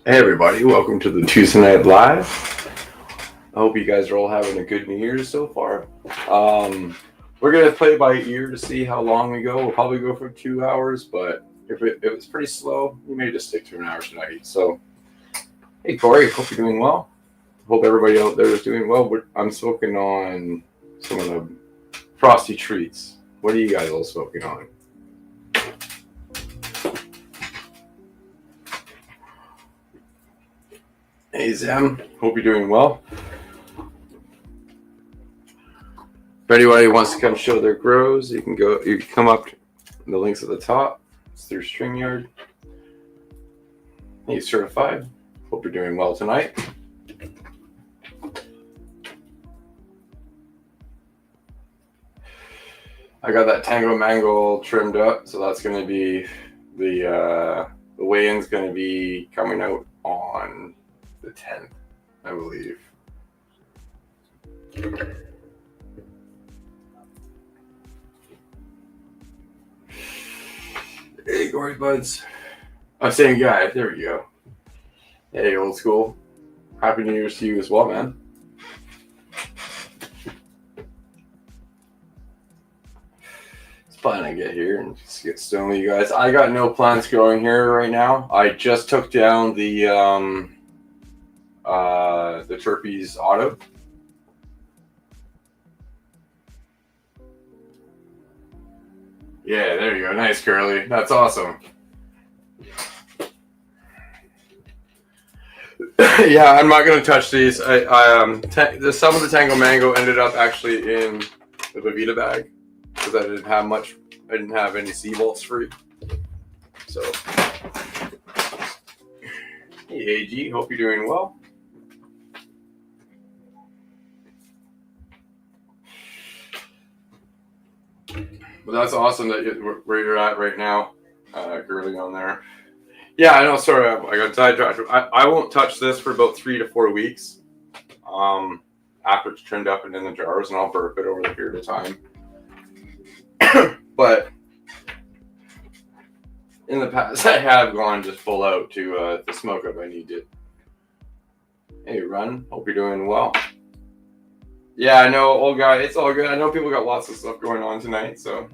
Hey everybody, welcome to the Tuesday Night Live. I hope you guys are all having a good New Year's so far. We're gonna play by ear to see how long we go. We'll probably go for 2 hours, but if it's pretty slow, we may just stick to an hour tonight. So, hey Corey, hope you're doing well. Hope everybody out there is doing well. I'm smoking on some of the frosty treats. What are you guys all smoking on? Hey Zem, hope you're doing well. If anybody wants to come show their grows, you can come up. The links at the top. It's through StreamYard. Hey, certified. Hope you're doing well tonight. I got that Tango Mango trimmed up, so that's going to be the weigh-in's going to be coming out on the 10th, I believe. Hey, Gory Buds. Oh, same guy. There we go. Hey, old school. Happy New Year's to you as well, man. It's fun to get here and just get stoned with you guys. I got no plants growing here right now. I just took down the Terpes Auto. Yeah, there you go. Nice, Curly. That's awesome. Yeah, I'm not going to touch these. Some of the Tango Mango ended up actually in the Bavita bag because I didn't have much. I didn't have any sea vaults free. So, hey AG, hope you're doing well. But that's awesome that where you're at right now, girly on there. Yeah, I know. Sorry, I got sidetracked. I won't touch this for about 3 to 4 weeks. After it's trimmed up and in the jars, and I'll burp it over the period of time. But in the past, I have gone just full out to smoke if I need to. Hey, Run. Hope you're doing well. Yeah, I know, old guy. It's all good. I know people got lots of stuff going on tonight, so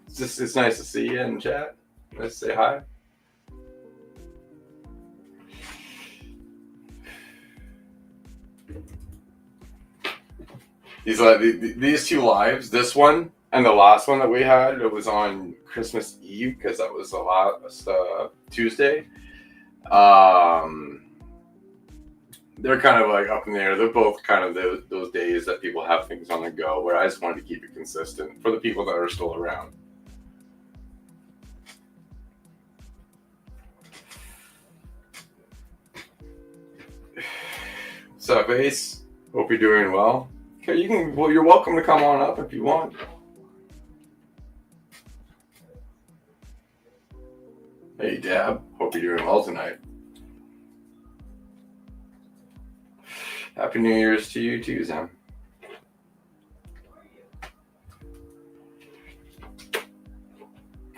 it's nice to see you in chat. Let's say hi. These two lives, this one and the last one that we had, it was on Christmas Eve because that was the last Tuesday. They're kind of like up in the air. They're both kind of those days that people have things on the go, where I just wanted to keep it consistent for the people that are still around. What's up, Ace? Hope you're doing well. Okay, you're welcome to come on up if you want. Hey, Dab. Hope you're doing well tonight. Happy New Year's to you too, Sam.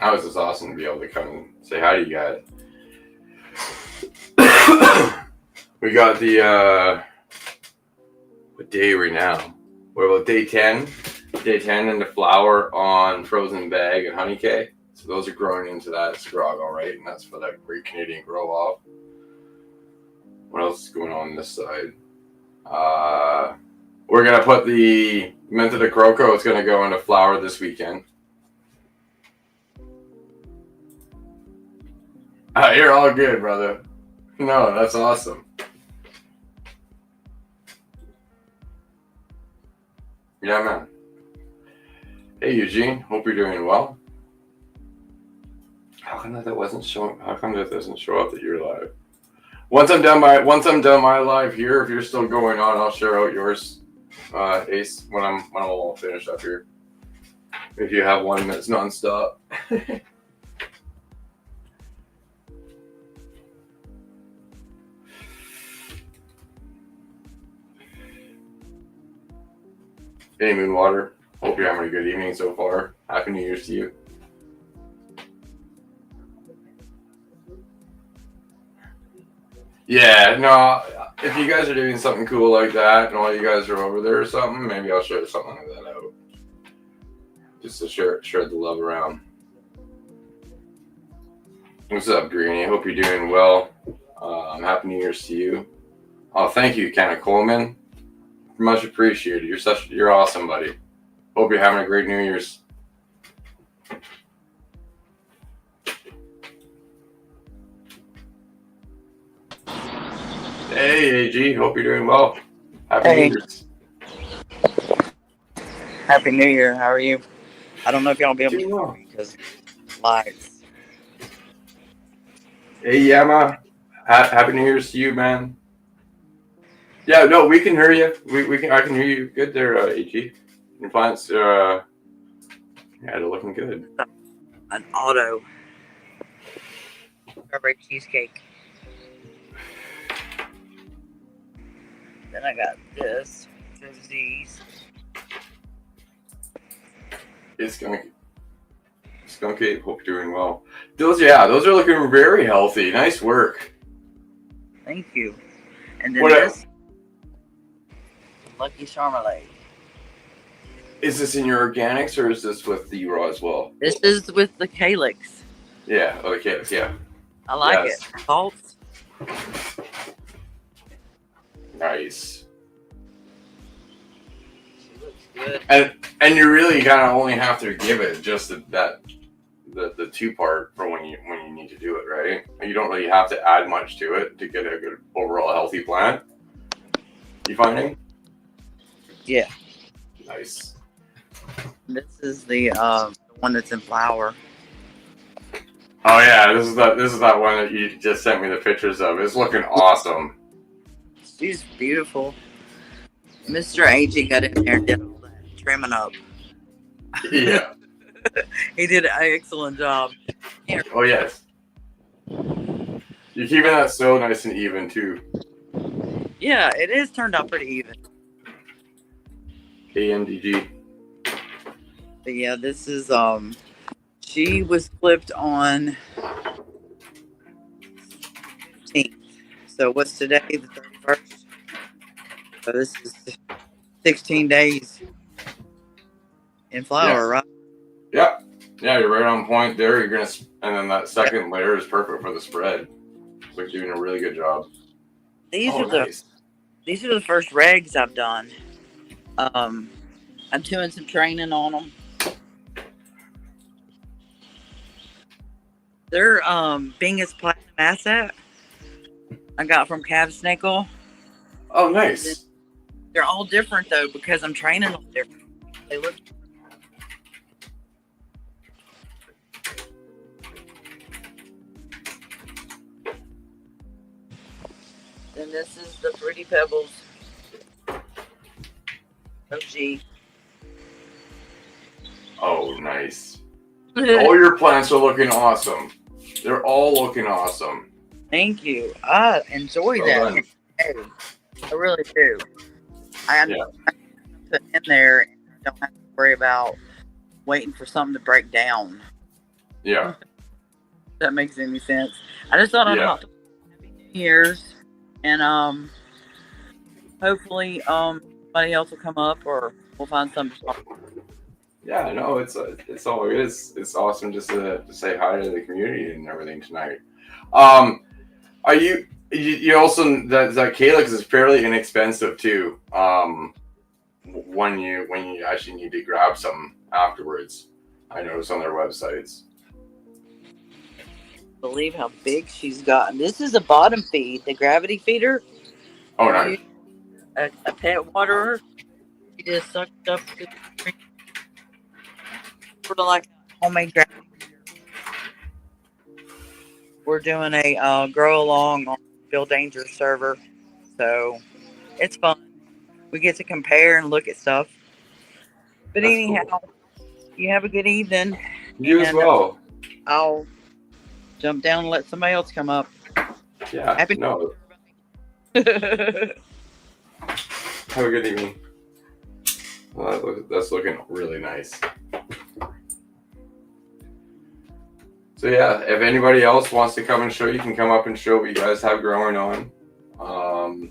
That was just awesome to be able to come and say hi to you guys. We got the what day are we now? What about day 10? Day 10 into flower on Frozen Bag and Honey Cake. So those are growing into that scrog, all right, and that's for that Great Canadian Grow Off. What else is going on this side? We're gonna put the Mint of the Croco. It's gonna go into flower this weekend. You're all good, brother. No, that's awesome. Yeah, man. Hey, Eugene. Hope you're doing well. How come that wasn't showing? How come that doesn't show up that you're live? Once I'm done my live here, if you're still going on, I'll share out yours, Ace, when I'm all finished up here. If you have one that's nonstop. Hey, Moonwater. Hope you're having a good evening so far. Happy New Year's to you. Yeah, no, if you guys are doing something cool like that and all you guys are over there or something, maybe I'll share something like that out. Just to share the love around. What's up, Greenie? I hope you're doing well. Happy New Year's to you. Oh, thank you, Kenna Coleman. Much appreciated. You're awesome, buddy. Hope you're having a great New Year's. Hey, AG. Hope you're doing well. Happy New Year's. Happy New Year. How are you? I don't know if y'all be able to Doing well. hear me because lights. Hey, Yama. Happy New Year's to you, man. Yeah, no, we can hear you. I can hear you good there, AG. Your plants, yeah, they're looking good. An auto strawberry cheesecake. Then I got this. These. It's Skunky, hope you're doing well. Those are looking very healthy. Nice work. Thank you. And then this Lucky Charmelade. Is this in your organics or is this with the raw as well? This is with the calyx. Yeah, the calyx, yeah. I like it. Salts. Nice. She looks good. And you really kind of only have to give it just the two part for when you need to do it, right? You don't really have to add much to it to get a good overall healthy plant. You finding? Yeah. Nice. This is the one that's in flower. Oh yeah, this is that one that you just sent me the pictures of. It's looking awesome. She's beautiful. Mr. AG got in there and did all that trimming up. Yeah. He did an excellent job. Oh yes. You're keeping that so nice and even too. Yeah, it is turned out pretty even. AMDG. But yeah, this is she was clipped on 15th. So what's today? The 31st. So this is 16 days in flower, right? Yeah. Yeah, you're right on point there. And then that second layer is perfect for the spread. So you're doing a really good job. These are the first regs I've done. I'm doing some training on them. They're Bingus Platinum Asset. I got from Cavs Nickel. Oh, nice. They're all different though because I'm training them different. They look. And this is the Fruity Pebbles. OG. Oh, nice. All your plants are looking awesome. They're all looking awesome. Thank you. I enjoy that. Done. I really do. I put in there and don't have to worry about waiting for something to break down. Yeah. If that makes any sense. I just thought I'd talk to Happy New Year's and hopefully somebody else will come up or we'll find something to talk about. Yeah, no, it's awesome just to say hi to the community and everything tonight. Are you also that calyx is fairly inexpensive too. When you actually need to grab some afterwards, I noticed on their websites. Believe how big she's gotten. This is a bottom feed, the gravity feeder. Oh, nice. A pet waterer. She just sucked up to the drink. Sort of like a homemade gravity feeder. We're doing a grow along on Bill Danger's server, so it's fun. We get to compare and look at stuff. But That's anyhow, cool. You have a good evening. You as well. I'll jump down and let somebody else come up. Yeah. Happy no. Have a good evening. Well, that's looking really nice. So yeah, if anybody else wants to come and show, you can come up and show what you guys have growing on. I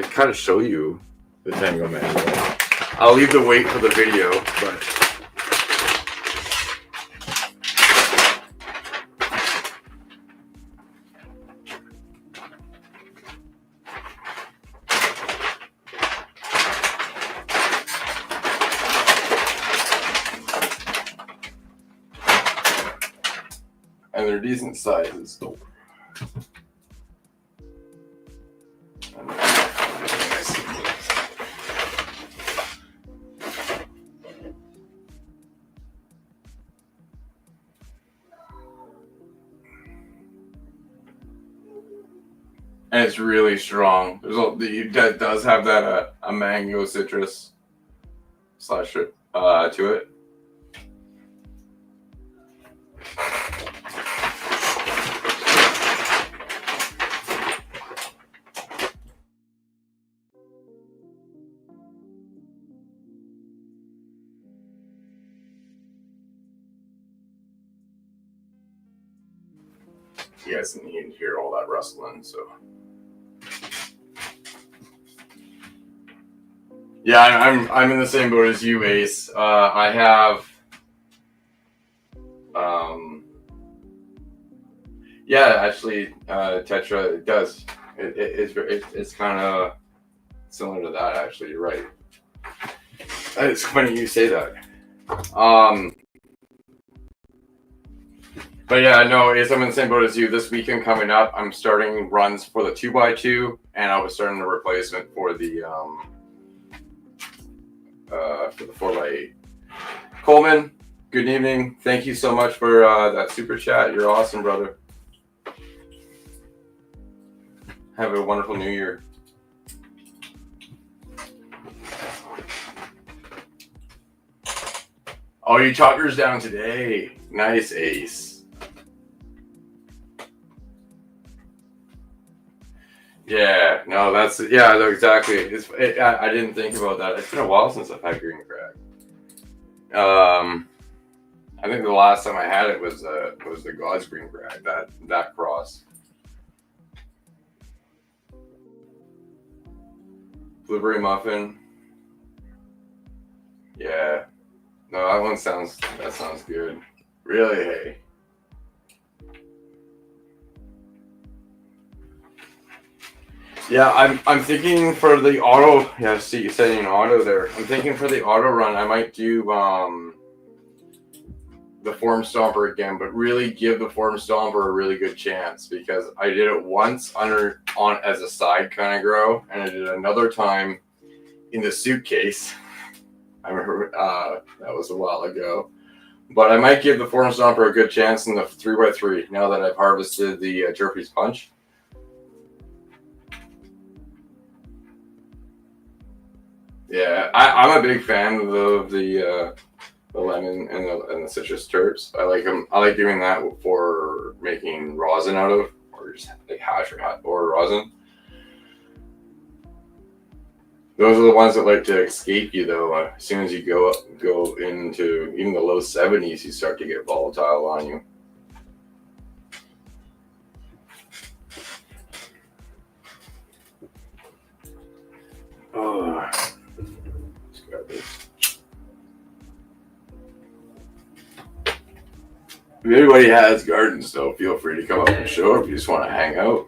kind of show you the Tango Mango. I'll leave the weight for the video, but and they're decent sizes. And it's really strong. That does have that a mango citrus slash to it. You guys didn't even hear all that rustling, so. Yeah, I'm in the same boat as you, Ace. I have, yeah, actually, Tetra, it does. It's kind of similar to that, actually. You're right. It's funny you say that. But yeah, no, I'm in the same boat as you. This weekend coming up, I'm starting runs for the 2x2, and I was starting the replacement for the 4x8. Coleman, good evening. Thank you so much for that super chat. You're awesome, brother. Have a wonderful new year. Oh, you chopped yours down today. Nice, Ace. Yeah, no, no, exactly. I didn't think about that. It's been a while since I've had green crack. I think the last time I had it was the God's green crack, that cross. Blueberry muffin. Yeah. No, that sounds good. Really, hey. Yeah, I'm thinking for the auto. Yeah, see you setting an auto there. I'm thinking for the auto run, I might do the Form Stomper again, but really give the Form Stomper a really good chance, because I did it once on as a side kind of grow, and I did it another time in the suitcase. I remember that was a while ago. But I might give the Form Stomper a good chance in the 3x3 now that I've harvested the Jerpy's Punch. Yeah, I'm a big fan of the lemon and the citrus terps. I like them. I like doing that for making rosin out of, or just like hash or rosin. Those are the ones that like to escape you, though. As soon as you go into even the low 70s, you start to get volatile on you. Oh, let's grab this. If anybody has gardens, though, feel free to come up and show if you just want to hang out.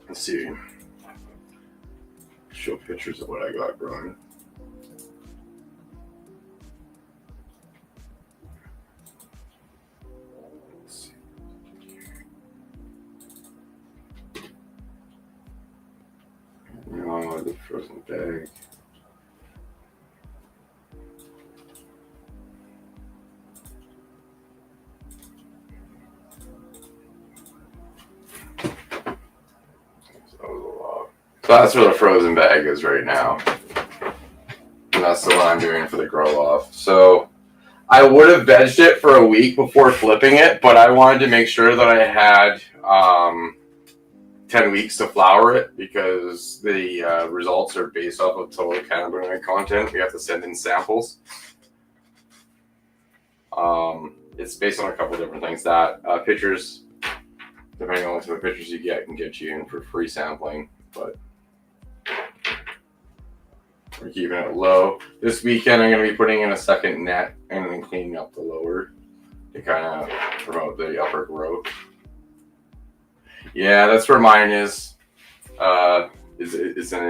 Let's see. Show pictures of what I got growing. Oh, the frozen bag. So that's where the frozen bag is right now. And that's the one I'm doing for the grow off. So I would have vegged it for a week before flipping it, but I wanted to make sure that I had 10 weeks to flower it because the results are based off of total cannabinoid content. We have to send in samples. It's based on a couple different things. That pictures, depending on what type of pictures you get, can get you in for free sampling. But we're keeping it low. This weekend, I'm going to be putting in a second net and then cleaning up the lower to kind of promote the upper growth. Yeah, that's where mine is. It's in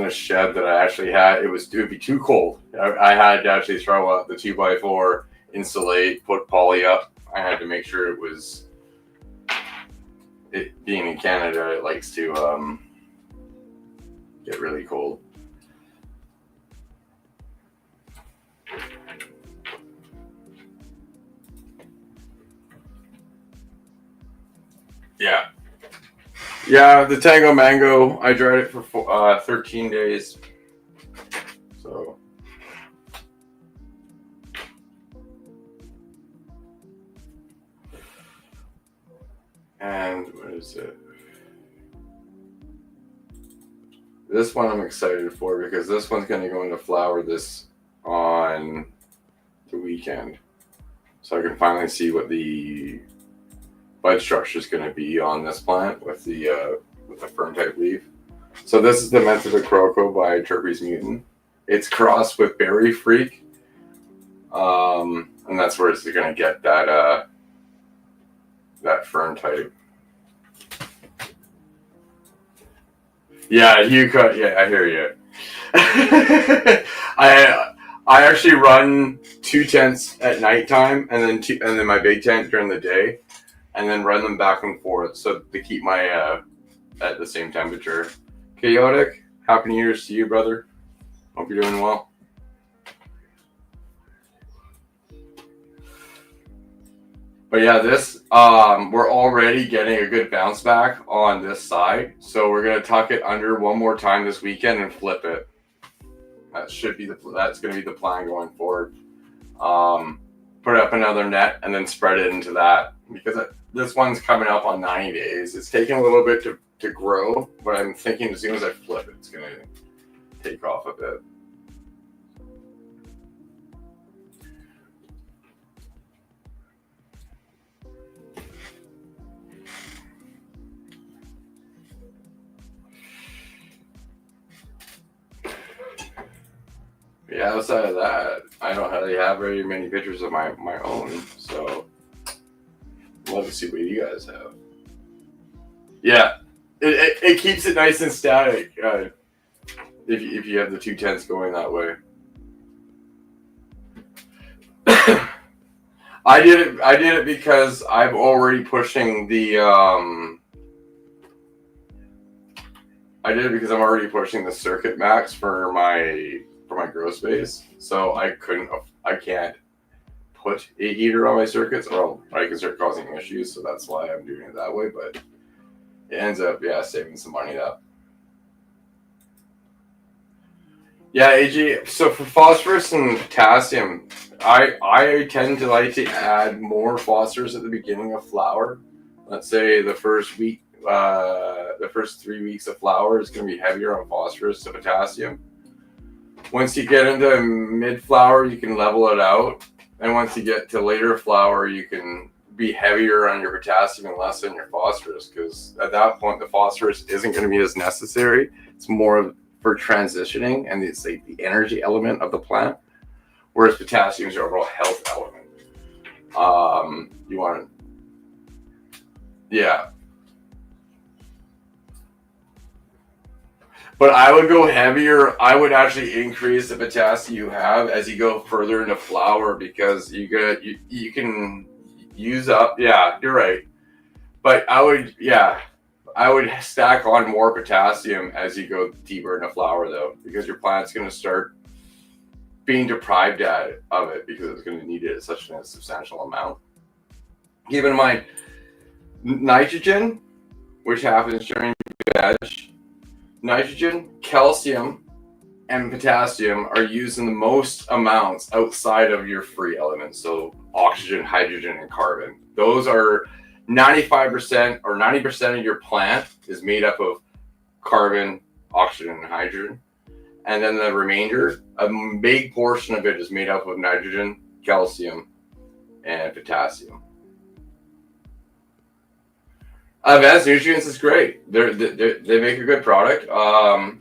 a shed that I actually had. It would be too cold. I had to actually throw out the 2x4, insulate, put poly up. I had to make sure it was. It being in Canada, it likes to get really cold. Yeah, the Tango Mango, I dried it for 13 days. So. And what is it? This one I'm excited for because this one's going to go into flower this on the weekend. So I can finally see what the bud structure is going to be on this plant with the fern type leaf. So this is the Mentha Croco by Terpes Mutant. It's crossed with Berry Freak, and that's where it's going to get that fern type. Yeah, you cut. Yeah, I hear you. I actually run 2 tents at nighttime, and then my big tent during the day, and then run them back and forth so to keep my at the same temperature. Chaotic, happy New Year's to you, brother. Hope you're doing well. But yeah, this we're already getting a good bounce back on this side, so we're gonna tuck it under one more time this weekend and flip it. That's gonna be the plan going forward. Put up another net and then spread it into that because this one's coming up on 90 days. It's taking a little bit to grow, but I'm thinking as soon as I flip it, it's gonna take off a bit. Yeah, outside of that, I don't really have very many pictures of my own, so I'd love to see what you guys have. Yeah, it keeps it nice and static if you have the 2 tents going that way. I did it because I'm already pushing the circuit max for my grow space, so I can't put a heater on my circuits or I can start causing issues, so that's why I'm doing it that way, but it ends up saving some money up. Yeah, AG, so for phosphorus and potassium, I tend to like to add more phosphorus at the beginning of flower. Let's say the first week, the first 3 weeks of flower is going to be heavier on phosphorus to potassium. Once you get into mid-flower, you can level it out. And once you get to later flower, you can be heavier on your potassium and less on your phosphorus, because at that point, the phosphorus isn't going to be as necessary. It's more for transitioning, and it's like the energy element of the plant, whereas potassium is your overall health element. You want to, yeah. But I would go heavier. I would actually increase the potassium you have as you go further into flower, because you can use up. Yeah, you're right. But I would stack on more potassium as you go deeper into flower, though, because your plant's going to start being deprived of it because it's going to need it at such a substantial amount. Keep in mind, nitrogen, which happens during veg. Nitrogen, calcium, and potassium are used in the most amounts outside of your free elements. So oxygen, hydrogen, and carbon. Those are 95% or 90% of your plant is made up of carbon, oxygen, and hydrogen. And then the remainder, a big portion of it is made up of nitrogen, calcium, and potassium. Advanced Nutrients is great. They make a good product.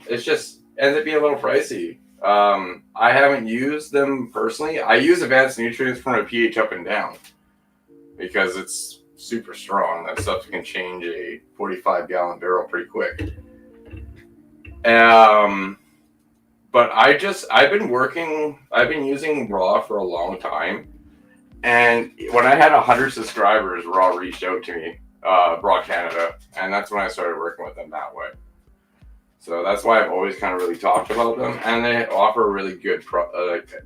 It's just ends up being a little pricey. I haven't used them personally. I use Advanced Nutrients for my pH up and down because it's super strong. That stuff can change a 45-gallon barrel pretty quick. But I've been using Raw for a long time. And when I had 100 subscribers, Raw reached out to me, Raw Canada, and that's when I started working with them that way. So that's why I've always kind of really talked about them, and they offer a really good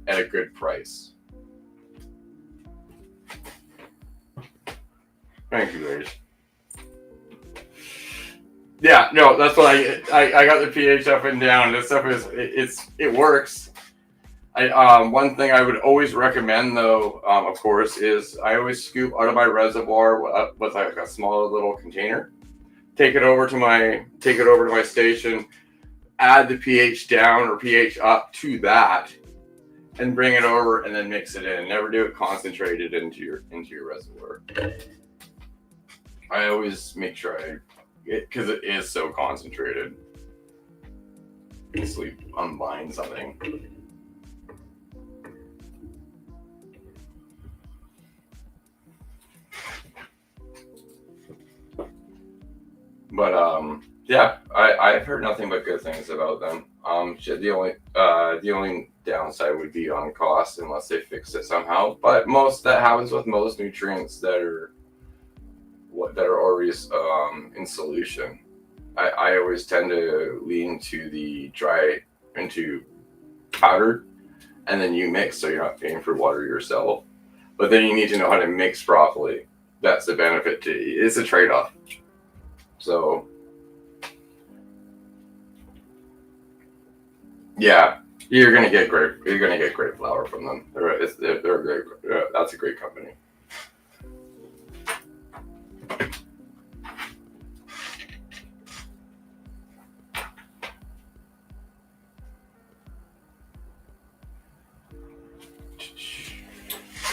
at a good price. Thank you, ladies. Yeah, no, that's what I got the pH up and down. This stuff it works. One thing I would always recommend, though, of course, is I always scoop out of my reservoir with like a small little container. Take it over to my station, add the pH down or pH up to that, and bring it over and then mix it in. Never do it concentrated into your reservoir. I always make sure because it is so concentrated. Easily unbind something. But yeah, I've heard nothing but good things about them. The only downside would be on cost unless they fix it somehow. But that happens with most nutrients that are always in solution. I always tend to lean to the into powdered, and then you mix, so you're not paying for water yourself. But then you need to know how to mix properly. That's the benefit it's a trade-off. So yeah, you're gonna get great flour from them. They're great. That's a great company.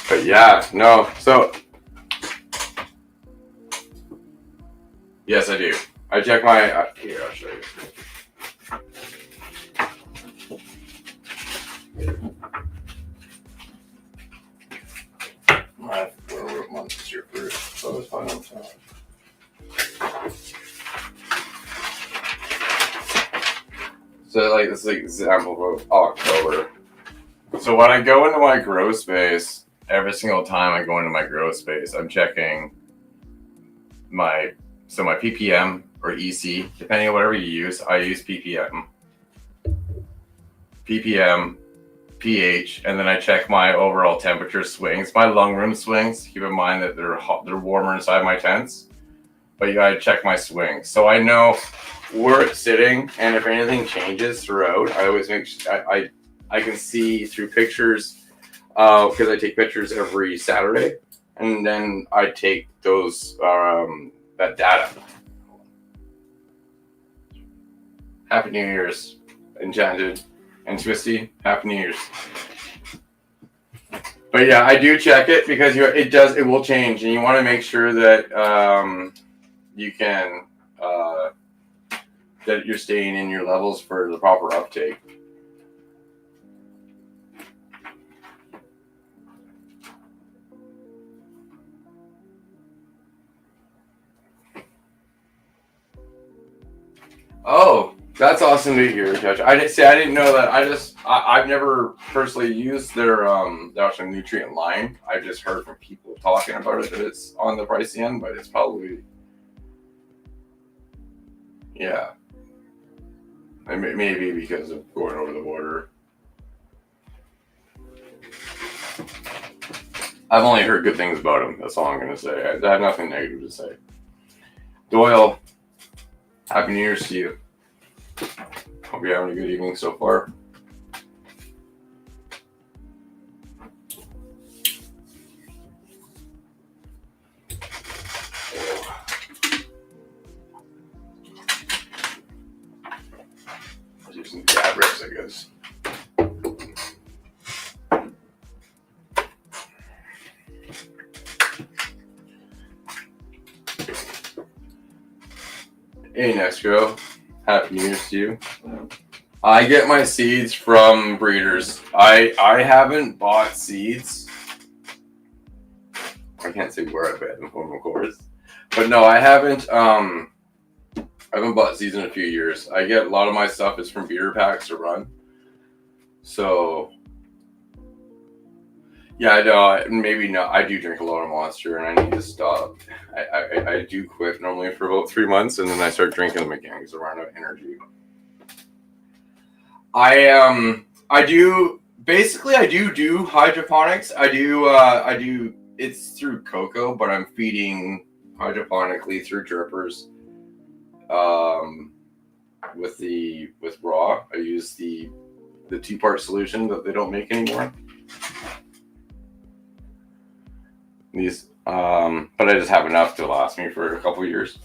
But yeah, no. So yes, I do. I check my. Here, I'll show you. My 4 months is your fruit, so it's fine on time. So like this is an example of October. So when I go into my grow space, every single time I go into my grow space, I'm checking my ppm or EC, depending on whatever you use. I use ppm, pH, and then I check my overall temperature swings, my lung room swings. Keep in mind that they're warmer inside my tents, but you gotta check my swings so I know where it's sitting, and if anything changes throughout, I always make sure I can see through pictures, because I take pictures every Saturday, and then I take those that data. Happy New Year's, Enchanted and Twisty. Happy New Year's. But yeah, I do check it because it will change, and you want to make sure that you can that you're staying in your levels for the proper uptake. Oh, that's awesome to hear, Judge. I didn't know that. I've never personally used their actual nutrient line. I just heard from people talking about it that it's on the pricey end, but it's probably, yeah, maybe because of going over the border. I've only heard good things about them. That's all I'm gonna say. I have nothing negative to say. Doyle, Happy New Year's to you. Hope you're having a good evening so far. was using dab rips, I guess. Hey, next girl. Happy New Year's to you. I get my seeds from breeders. I haven't bought seeds. I can't say where I bought them from, of course. But no, I haven't bought seeds in a few years. I get a lot of my stuff is from beater packs to run. So yeah, I know. Maybe not. I do drink a lot of Monster, and I need to stop. I do quit normally for about 3 months, and then I start drinking them again because I run out of energy. I do hydroponics. I do. It's through cocoa, but I'm feeding hydroponically through drippers. With raw, I use the 2-part solution that they don't make anymore. These, but I just have enough to last me for a couple of years.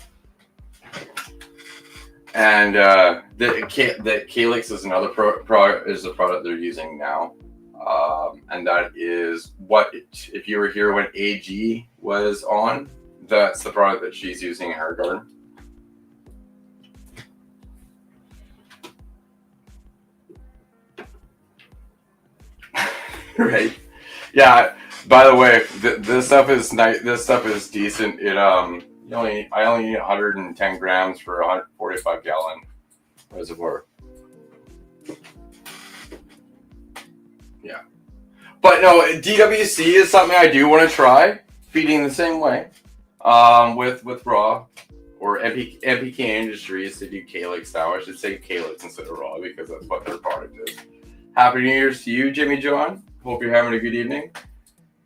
And the Calyx is another product they're using now, and that is if you were here when AG was on, that's the product that she's using in her garden. Right? Yeah. By the way, this stuff is nice. This stuff is decent. I only need 110 grams for a 145 gallon reservoir. Yeah, but no, DWC is something I do want to try feeding the same way. With raw or MPK Industries, they do Calyx now. I should say Calyx instead of raw because that's what their product is. Happy New Year's to you, Jimmy John. Hope you're having a good evening.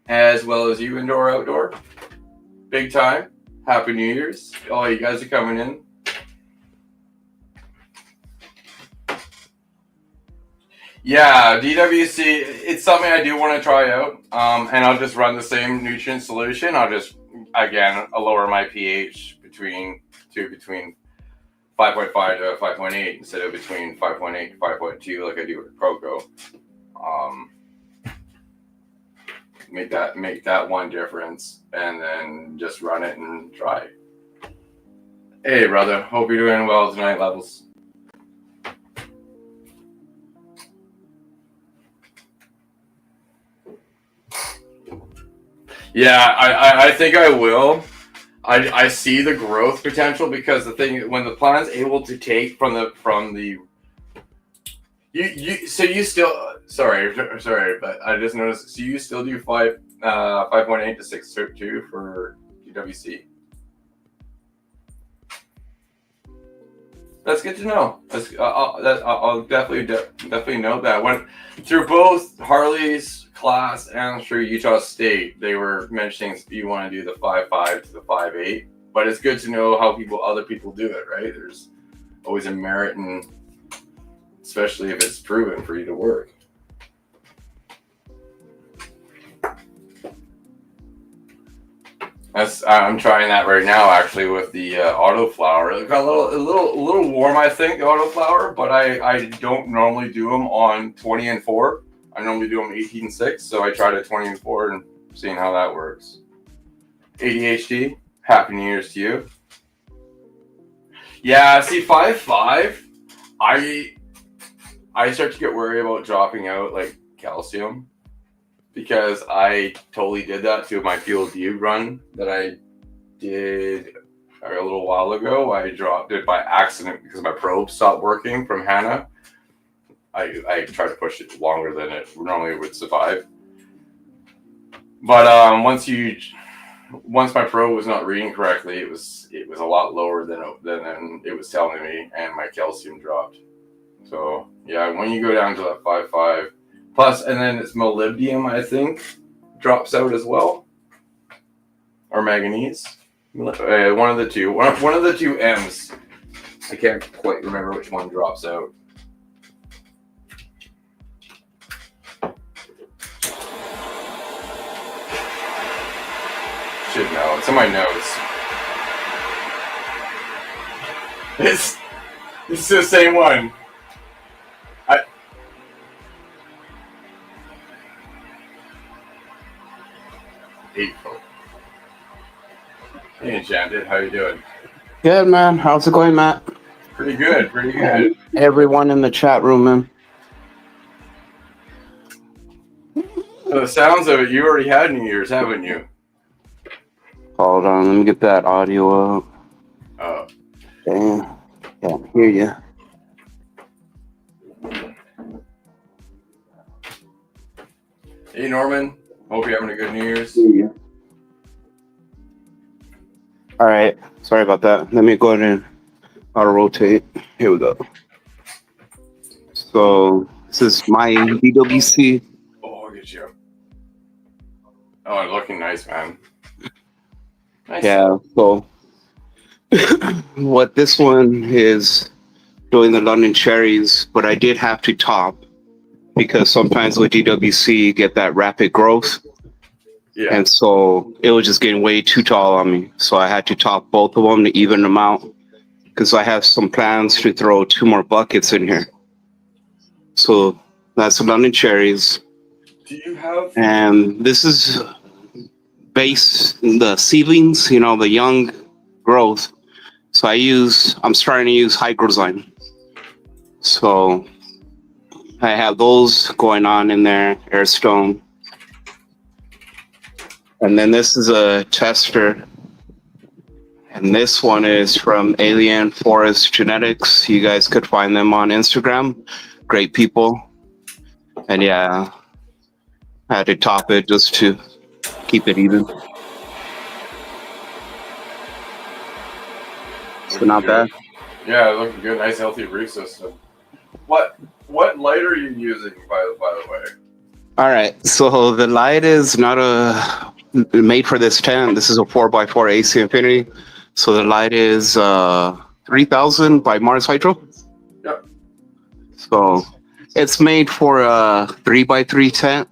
As well as you, indoor, outdoor. Big time. Happy New Year's. All you guys are coming in. Yeah, DWC, it's something I do want to try out. And I'll just run the same nutrient solution. I'll lower my pH between 5.5 to 5.8 instead of between 5.8 to 5.2 like I do with cocoa. Make that one difference, and then just run it and try. Hey, brother. Hope you're doing well tonight, Levels. Yeah, I think I will. I see the growth potential because the thing when the plant's able to take from the you still sorry, but I just noticed. So you still do 5.8 to 6.2 for DWC. That's good to know. I'll definitely note that. When through both Harley's class and through Utah State, they were mentioning you want to do the 5.5 to the 5.8. But it's good to know how other people do it, right? There's always a merit in, especially if it's proven for you to work. I'm trying that right now, actually, with the auto flower. It got a little warm, I think, the auto flower, but I don't normally do them on 20 and 4. I normally do them 18 and 6, so I tried at 20 and 4 and seeing how that works. ADHD, Happy New Year's to you. Yeah, see, 5.5, I start to get worried about dropping out like calcium because I totally did that to my Field View run that I did a little while ago. I dropped it by accident because my probe stopped working from Hannah. I tried to push it longer than it normally would survive. But once my probe was not reading correctly, it was a lot lower than it was telling me, and my calcium dropped. So yeah, when you go down to that 5.5 plus, and then it's molybdenum, I think, drops out as well, or manganese. One of the two. One of the two M's. I can't quite remember which one drops out. Should know. It's in my notes. It's the same one. April. Hey, Enchanted, how you doing? Good, man. How's it going, Matt? Pretty good, pretty good. And everyone in the chat room, man. The sounds of it, you already had New Year's, haven't you? Hold on, let me get that audio up. Oh. Damn. Can't hear you. Hey, Norman. Hope you're having a good New Year's. All right. Sorry about that. Let me go ahead and auto rotate. Here we go. So this is my DWC. Oh, I'll get you. Oh, it's looking nice, man. Nice. Yeah. So what this one is doing the London cherries, but I did have to top because sometimes with DWC you get that rapid growth. Yeah. And so it was just getting way too tall on me. So I had to top both of them to even them out because I have some plans to throw 2 more buckets in here. So that's the London cherries. Do you have? And this is the seedlings, you know, the young growth. So I'm starting to use Hydroponic. So I have those going on in there, Airstone. And then this is a tester. And this one is from Alien Forest Genetics. You guys could find them on Instagram. Great people. And yeah, I had to top it just to keep it even. So not bad. Yeah, looking good. Nice, healthy root system. What light are you using, by the way? All right. So the light is not made for this tent. This is a 4x4 AC Infinity. So the light is 3000 by Mars Hydro. Yep. So it's made for a 3x3 tent.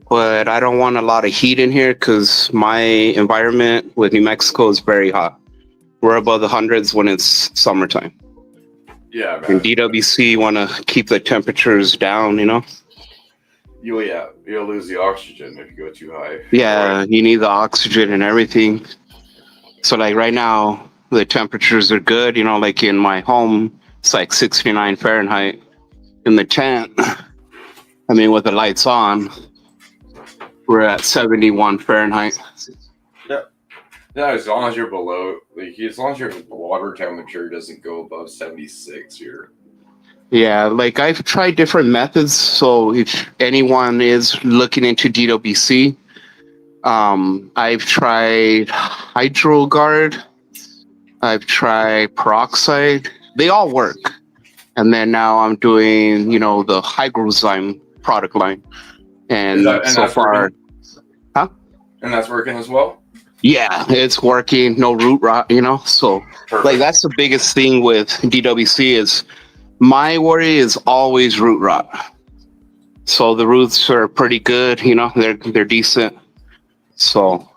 But I don't want a lot of heat in here because my environment with New Mexico is very hot. We're above the hundreds when it's summertime. Yeah, man. In DWC, you want to keep the temperatures down, you know? You'll lose the oxygen if you go too high. Yeah, you need the oxygen and everything. So like right now, the temperatures are good, you know, like in my home, it's like 69 Fahrenheit. In the tent, I mean, with the lights on, we're at 71 Fahrenheit. Yeah, as long as you're below, as long as your water temperature doesn't go above 76 here. Yeah, like I've tried different methods. So if anyone is looking into DWC, I've tried HydroGuard, I've tried peroxide. They all work. And then now I'm doing, you know, the Hygrozyme product line. And so far, working? Huh? And that's working as well? Yeah, it's working. No root rot, you know. So Perfect. Like that's the biggest thing with DWC is my worry is always root rot. So the roots are pretty good, you know, they're decent. So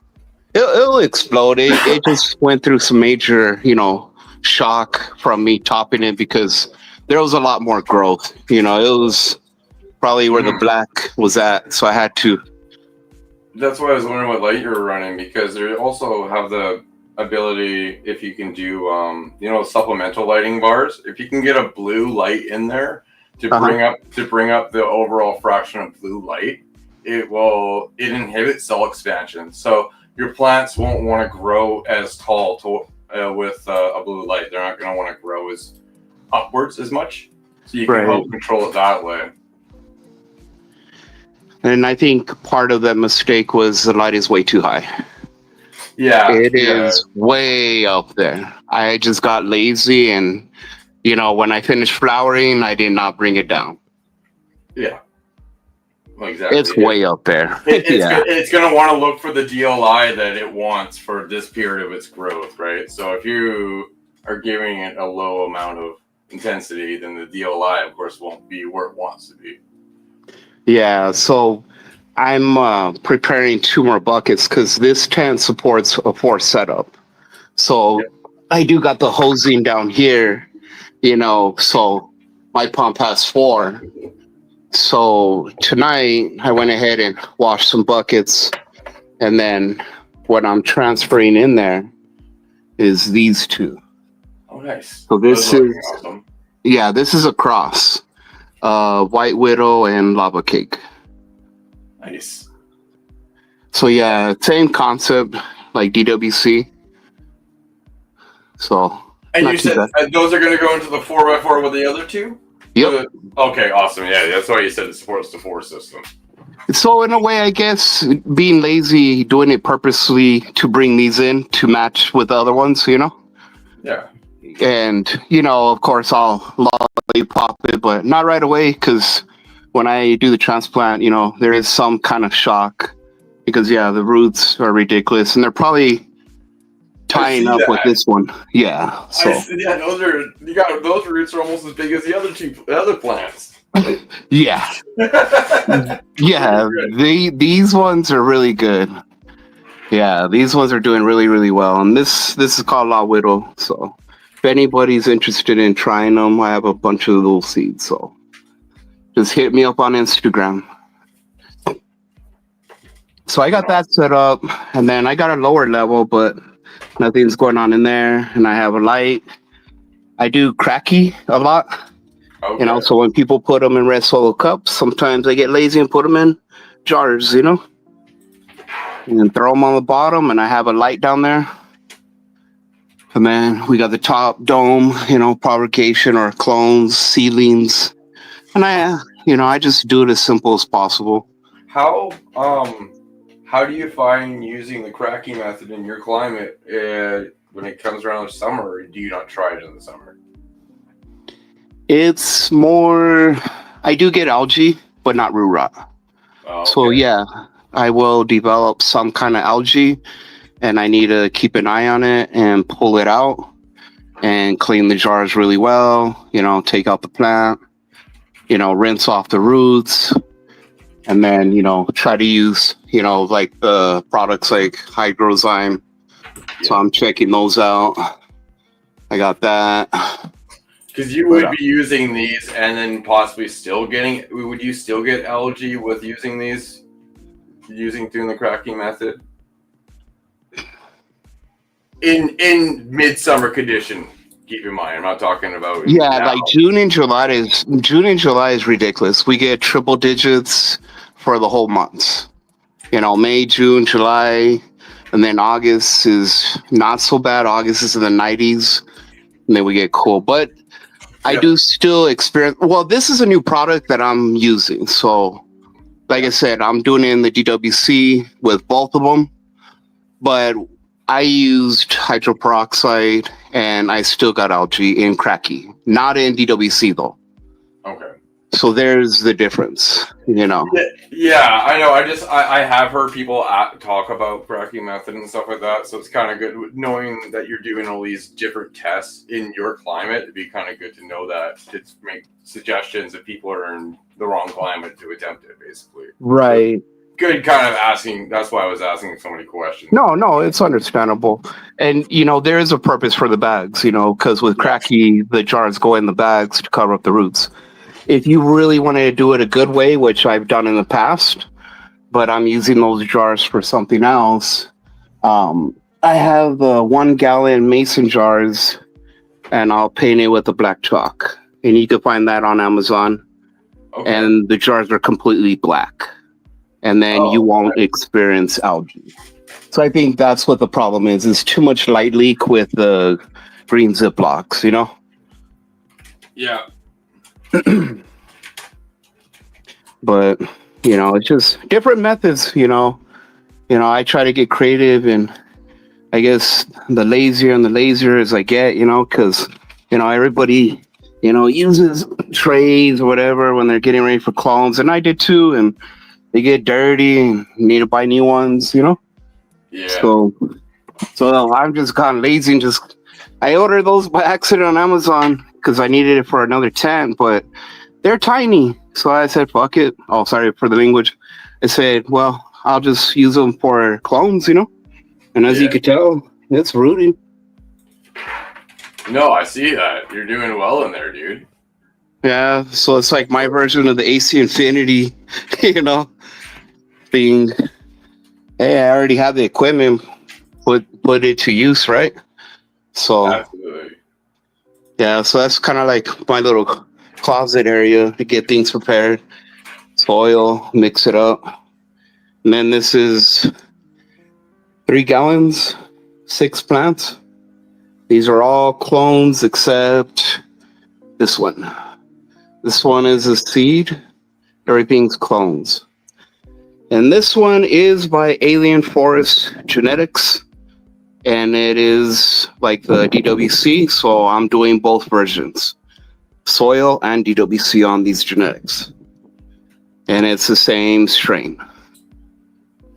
it'll explode. It just went through some major, you know, shock from me topping it because there was a lot more growth. You know, it was probably where the black was at. So I had to. That's why I was wondering what light you were running because they also have the ability, if you can do, you know, supplemental lighting bars. If you can get a blue light in there to bring up the overall fraction of blue light, it inhibits cell expansion. So your plants won't want to grow as tall with a blue light. They're not going to want to grow as upwards as much. So you can help control it that way. And I think part of that mistake was the light is way too high. Yeah. It is way up there. I just got lazy and, you know, when I finished flowering, I did not bring it down. Yeah. Exactly. It's way up there. It's going to want to look for the DLI that it wants for this period of its growth, right? So if you are giving it a low amount of intensity, then the DLI, of course, won't be where it wants to be. Yeah, so I'm preparing 2 more buckets because this tent supports a 4 setup. So I do got the hosing down here, you know, so my pump has 4. So tonight I went ahead and washed some buckets And then what I'm transferring in there is these two. Oh, nice. So this is awesome. Yeah, this is a cross. White Widow and Lava Cake. Nice. So yeah, same concept like DWC. So and you said those are going to go into the 4x4 with the other two? Yep. Okay, awesome. Yeah, that's why you said it supports the 4 system. So in a way, I guess being lazy, doing it purposely to bring these in to match with the other ones, you know? Yeah. And, you know, of course, I'll lollipop it, but not right away, because when I do the transplant, you know, there is some kind of shock because, yeah, the roots are ridiculous, and they're probably tying up with this one. Yeah. So. Yeah, those roots are almost as big as the other plants. Yeah. Yeah, these ones are really good. Yeah, these ones are doing really, really well. And this is called La Widow, so if anybody's interested in trying them, I have a bunch of little seeds, so just hit me up on Instagram. So I got that set up, and then I got a lower level, but nothing's going on in there, and I have a light. I do cracky a lot. Okay. You know, so when people put them in red solo cups, sometimes I get lazy and put them in jars, you know, and throw them on the bottom, and I have a light down there. And then we got the top dome, you know, propagation or clones, seedlings, and I just do it as simple as possible. How do you find using the cracking method in your climate when it comes around the summer? Or do you not try it in the summer? It's more, I do get algae, but not root rot. Oh, okay. So yeah, I will develop some kind of algae, and I need to keep an eye on it and pull it out and clean the jars really well, you know, take out the plant, you know, rinse off the roots, and then, you know, try to use, you know, like the products like Hydrozyme. Yeah. So I'm checking those out. I got that. Because you would be using these and then possibly would you still get algae with using these, doing the cracking method? In midsummer condition, keep in mind, I'm not talking about now. Like June and July is ridiculous. We get triple digits for the whole months. You know, May, June, July, and then August is not so bad. August is in the 90s, and then we get cool. But I do still experience. Well, this is a new product that I'm using. So, like I said, I'm doing it in the DWC with both of them. But I used hydroperoxide, and I still got algae in cracky. Not in DWC, though. Okay. So there's the difference, you know. Yeah, I know. I have heard people talk about cracking method and stuff like that. So it's kind of good knowing that you're doing all these different tests in your climate. It'd be kind of good to know that, to make suggestions if people are in the wrong climate to attempt it, basically. Right. So good kind of asking. That's why I was asking so many questions. No, it's understandable. And, you know, there is a purpose for the bags, you know, because with cracky, the jars go in the bags to cover up the roots. If you really wanted to do it a good way, which I've done in the past, but I'm using those jars for something else. I have 1 gallon mason jars, and I'll paint it with a black chalk. And you can find that on Amazon. Okay. And the jars are completely black. And then you won't experience algae. So I think that's what the problem is. It's too much light leak with the green Ziplocs, you know? Yeah. But, you know, it's just different methods, you know. You know, I try to get creative, and I guess the lazier as I get, you know, because, you know, everybody, you know, uses trays or whatever when they're getting ready for clones, and I did too, and they get dirty and you need to buy new ones, you know? Yeah. So I'm just kind of lazy and I ordered those by accident on Amazon because I needed it for another tent, but they're tiny. So I said, fuck it. Oh, sorry for the language. I said, well, I'll just use them for clones, you know? And as you can tell, it's rooting. No, I see that. You're doing well in there, dude. Yeah, so it's like my version of the AC Infinity, you know, thing. Hey, I already have the equipment. Put it to use, right? So Absolutely. yeah, so that's kind of like my little closet area to get things prepared. Soil, mix it up, and then this is 3 gallons, 6 plants. These are all clones except this one. This one is a seed. Everything's clones. And this one is by Alien Forest Genetics. And it is like the DWC. So I'm doing both versions, soil and DWC on these genetics. And it's the same strain.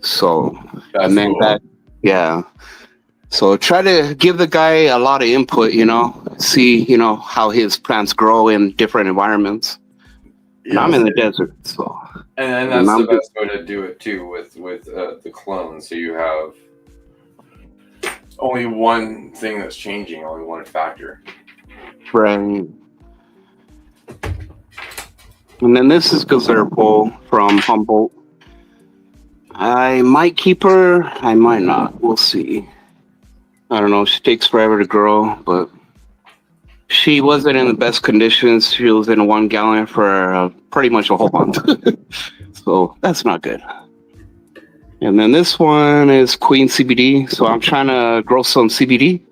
So, That's and then cool. that, yeah. So try to give the guy a lot of input, see, how his plants grow in different environments. And I'm in the desert, so. And then that's the best way to do it too with the clones. So you have only one thing that's changing, only one factor. Right. And then this is Gazerpo from Humboldt. I might keep her, I might not. We'll see. I don't know. She takes forever to grow, but she wasn't in the best conditions. She was in a 1 gallon for pretty much a whole month. So that's not good. And then this one is Queen CBD. So I'm trying to grow some CBD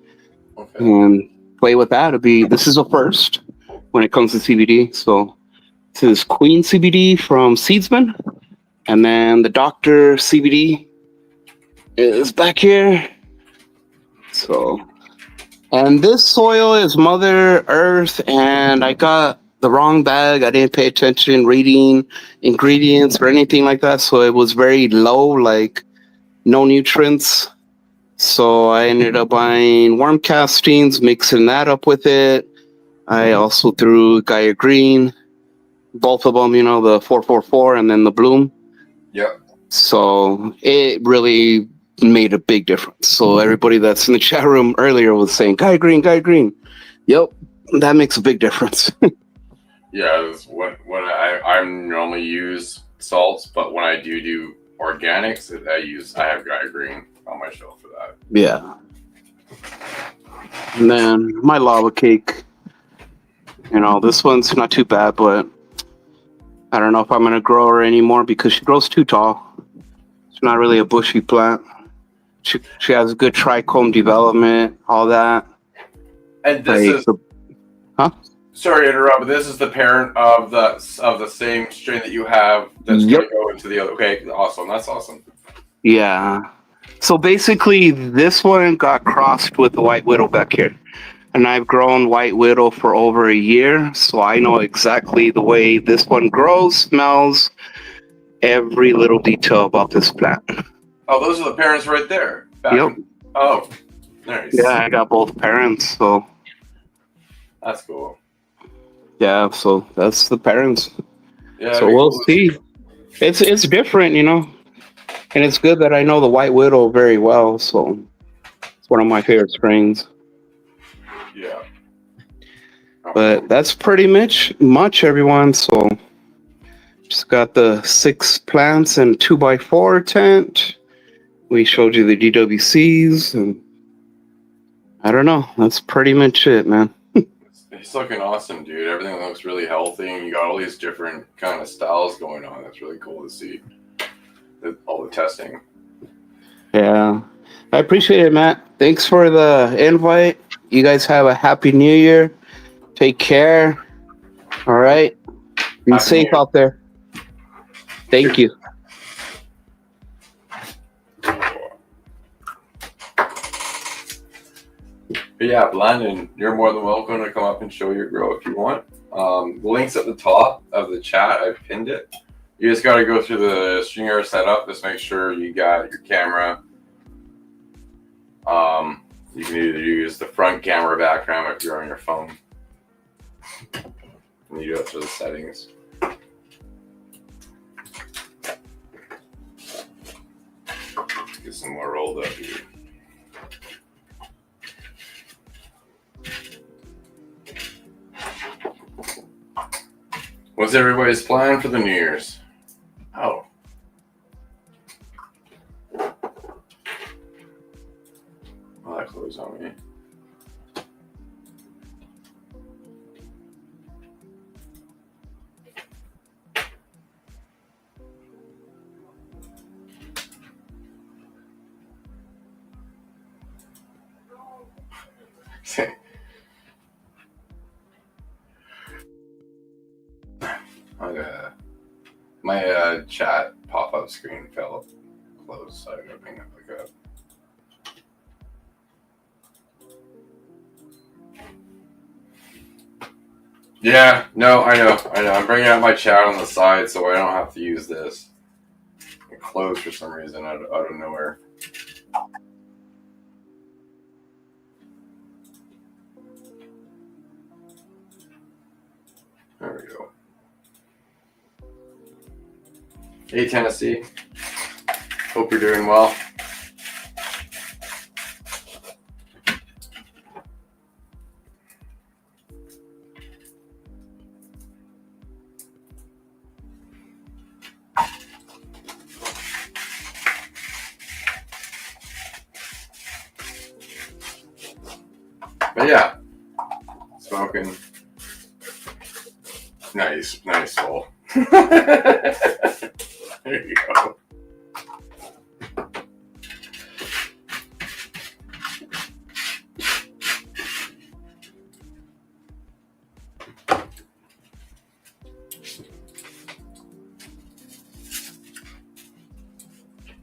and play with that. This is a first when it comes to CBD. So this is Queen CBD from Seedsman. And then the Doctor CBD is back here. So, and this soil is Mother Earth, and I got the wrong bag. I didn't pay attention reading ingredients or anything like that. So it was very low, like no nutrients. So I ended up buying worm castings, mixing that up with it. I also threw Gaia Green, both of them, the 444 and then the Bloom. Yep. So it really made a big difference. So everybody that's in the chat room earlier was saying, Gaia Green, Gaia Green. Yep, that makes a big difference. Yeah, when I normally use salts, but when I do organics, I have Gaia Green on my shelf for that. Yeah. And then my lava cake, this one's not too bad, but I don't know if I'm going to grow her anymore because she grows too tall. It's not really a bushy plant. She has a good trichome development, all that. And this sorry to interrupt, but this is the parent of the same strain that you have that's going to go into the other. Okay, awesome. That's awesome. Yeah. So basically, this one got crossed with the White Widow back here. And I've grown White Widow for over a year, so I know exactly the way this one grows, smells, every little detail about this plant. Oh, those are the parents right there. Oh, nice. Yeah, I got both parents, so. That's cool. Yeah, so that's the parents. Yeah. So we'll see. It's different, and it's good that I know the White Widow very well, so it's one of my favorite strains. Yeah. But that's pretty much everyone. So just got the 6 plants and 2x4 tent. We showed you the DWCs, and I don't know. That's pretty much it, man. It's looking awesome, dude. Everything looks really healthy, and you got all these different kind of styles going on. That's really cool to see. All the testing. Yeah. I appreciate it, Matt. Thanks for the invite. You guys have a happy new year. Take care. All right. Be safe out there. Thank you. But yeah, Landon, you're more than welcome to come up and show your grow if you want. The link's at the top of the chat. I've pinned it. You just got to go through the stringer setup. Just make sure you got your camera. You can either use the front camera background if you're on your phone. And you go through the settings. Let's get some more rolled up here. What's everybody's plan for the New Year's? Oh. My chat pop-up screen fell closed, so I'm gonna bring it back up. Yeah, no, I know. I'm bringing out my chat on the side so I don't have to use this. It closed for some reason out of nowhere. There we go. Hey, Tennessee. Hope you're doing well. But yeah, smoking. Nice soul. There you go.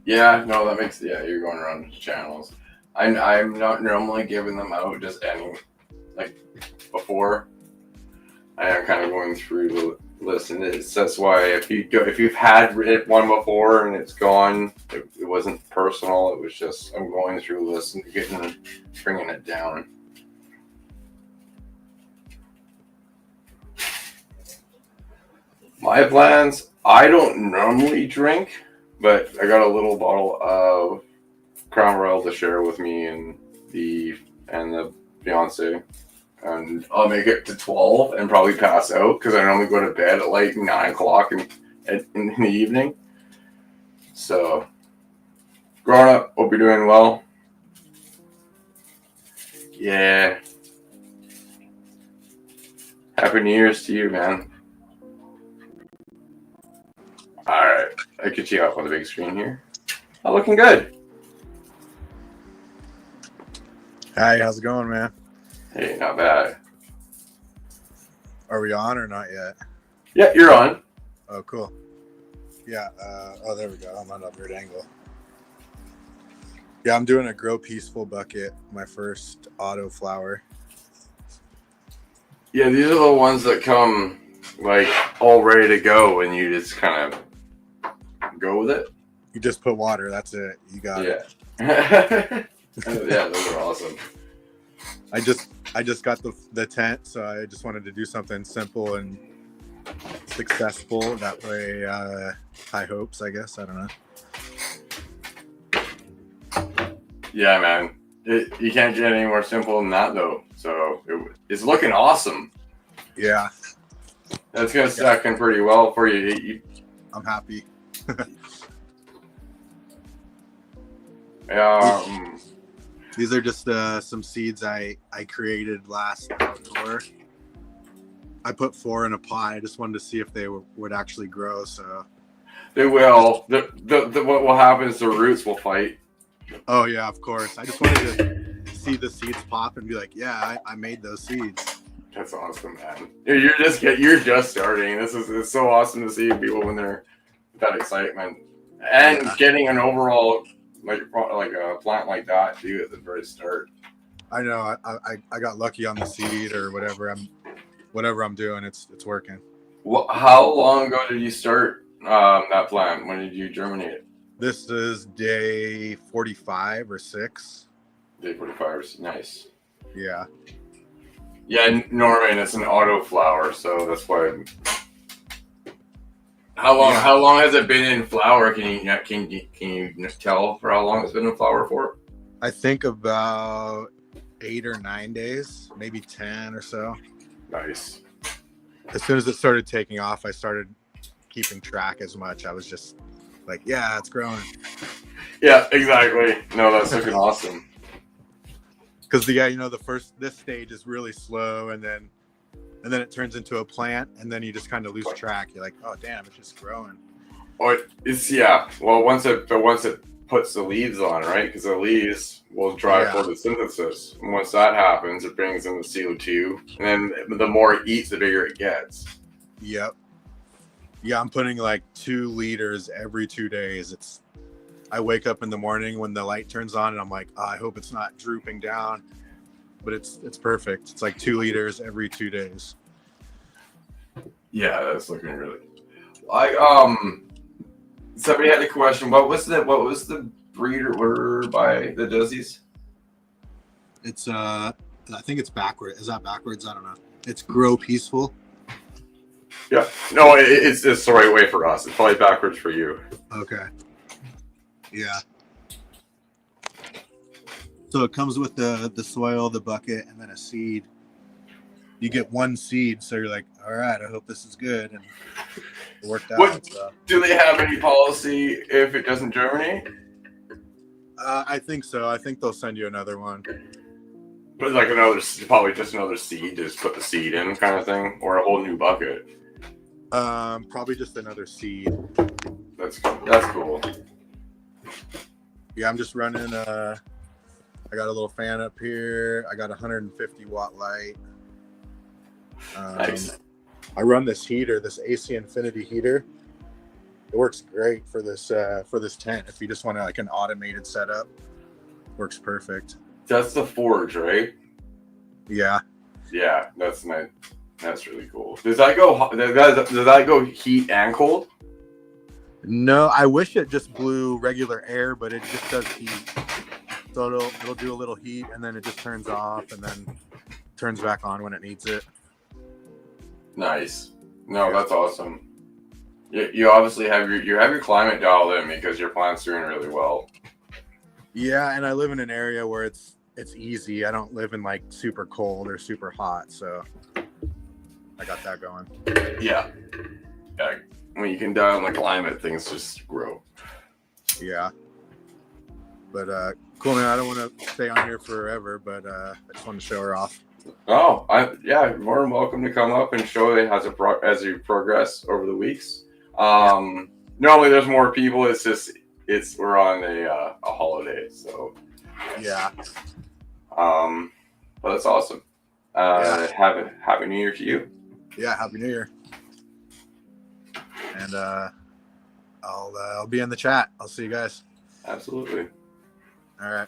Yeah, no, that makes, yeah, you're going around channels. I'm not normally giving them out just any, like, before. I am kind of going through the list, and that's why if you've had one before and it's gone, it wasn't personal. It was just I'm going through the list and bringing it down. My plans, I don't normally drink, but I got a little bottle of Crown Royal to share with me and the fiance. And I'll make it to 12 and probably pass out because I normally go to bed at like 9 o'clock in the evening. So, growing up, hope you're doing well. Yeah. Happy New Year's to you, man. Alright, I get you up on the big screen here. Oh, looking good. Hi, how's it going, man? Hey, not bad. Are we on or not yet? Yeah, you're on. Oh, cool. Yeah. Oh, there we go. I'm on a weird angle. Yeah, I'm doing a Grow Peaceful bucket, my first auto flower. Yeah, these are the ones that come like all ready to go and you just kind of go with it. You just put water. That's it. You got it. Yeah, those are awesome. I just got the tent, so I just wanted to do something simple and successful. That way, high hopes, I guess. I don't know. Yeah, man. You can't get any more simple than that, though. So it's looking awesome. Yeah. That's going to stack in pretty well for you. I'm happy. These are just some seeds I created last outdoor. I put 4 in a pot. I just wanted to see if they would actually grow. So they will. What will happen is the roots will fight. Oh yeah, of course. I just wanted to see the seeds pop and be like, yeah, I made those seeds. That's awesome, man. You're just starting. It's so awesome to see people when they're that excitement and getting an overall like a plant like that too at the very start. I know. I got lucky on the seed or whatever I'm doing. It's working. Well, how long ago did you start that plant? When did you germinate it? This is day 45 or 6. Day 45. Nice. Yeah. Yeah, Norman, it's an auto flower, so that's why. How long has it been in flower? Can you tell for how long it's been in flower for? I think about 8 or 9 days, maybe 10 or so. Nice. As soon as it started taking off, I started keeping track as much. I was just like, yeah, it's growing. Yeah, exactly. No, that's looking awesome. Because this stage is really slow, and then it turns into a plant, and then you just kind of lose track. You're like, oh damn, it's just growing. Or it's Well, once it puts the leaves on, right? Because the leaves will drive photosynthesis. And once that happens, it brings in the CO2, and then the more it eats, the bigger it gets. Yep. Yeah, I'm putting like 2 liters every 2 days. I wake up in the morning when the light turns on, and I'm like, I hope it's not drooping down, but it's perfect. It's like 2 liters every 2 days. Yeah, that's looking really. Somebody had a question. What was the breeder order by the Dozzies? It's I think it's backward. Is that backwards? I don't know. It's Grow Peaceful. Yeah. No, it's the right way for us. It's probably backwards for you. Okay. Yeah. So it comes with the soil, the bucket, and then a seed. You get 1 seed, so you're like, all right, I hope this is good, and it worked out. Do they have any policy if it doesn't germinate? I think so. I think they'll send you another one. But like probably just another seed, just put the seed in kind of thing, or a whole new bucket. Probably just another seed. That's cool. Yeah, I'm just running. I got a little fan up here. I got a 150 watt light. Nice. I run this heater, this AC Infinity heater. It works great for this tent. If you just want like an automated setup, works perfect. That's the forge, right? Yeah. Yeah, that's nice. That's really cool. Does that go heat and cold? No, I wish it just blew regular air, but it just does heat. So it'll do a little heat, and then it just turns off, and then turns back on when it needs it. Nice. No, that's awesome. You obviously have your climate dialed in because your plant's doing really well. Yeah, and I live in an area where it's easy. I don't live in like super cold or super hot, so I got that going. Yeah. When you can dial in the climate, things just grow. Yeah. But cool, man. I don't want to stay on here forever, but I just wanted to show her off. Oh, more than welcome to come up and show it as you progress over the weeks. Normally there's more people. It's just we're on a holiday, so yeah. But that's awesome. Happy New Year to you. Yeah, Happy New Year. And I'll be in the chat. I'll see you guys. Absolutely. All right.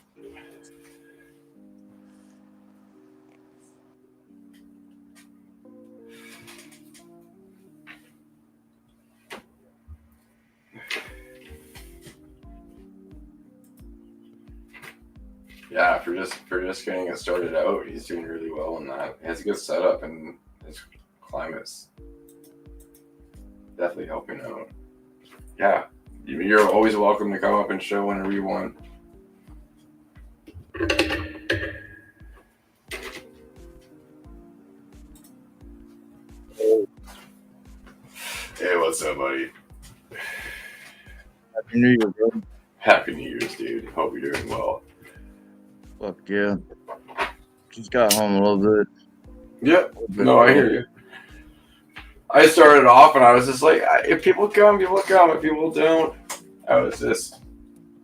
Yeah, for just getting it started out, he's doing really well in that. He has a good setup, and his climate's definitely helping out. Yeah, you're always welcome to come up and show whenever you want. Hey, what's up, buddy? Happy New Year, bro. Happy New Year's, dude. Hope you're doing well. Fuck yeah. Just got home a little bit. Yep. No, I hear you. I started off and I was just like, if people come, people come. If people don't, I was just...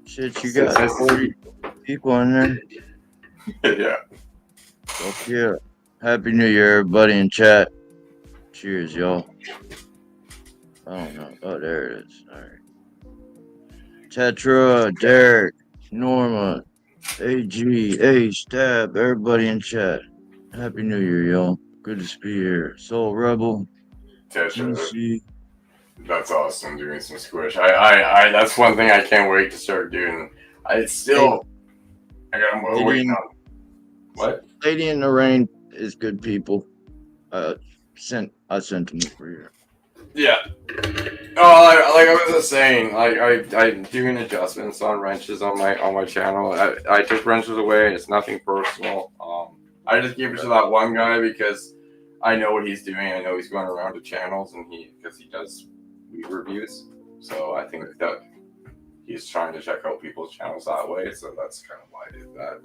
Shit, you got 40 people in there? Yeah. Fuck yeah. Happy New Year, everybody in chat. Cheers, y'all. I don't know. Oh, there it is. All right. Tetra, Derek, Norma, AG, A, Stab, everybody in chat. Happy New Year, y'all. Good to be here. Soul Rebel, Tetra, GC. that's awesome, doing some squish. I that's one thing I can't wait to start doing. I got waiting on. What? Lady in the Rain is good people. I sent them for you. Yeah. Oh, like I was just saying, I'm doing adjustments on wrenches on my channel. I took wrenches away. It's nothing personal. I just gave it to that one guy because I know what he's doing. I know he's going around to channels because he does weed reviews. So I think that he's trying to check out people's channels that way. So that's kind of why I did that.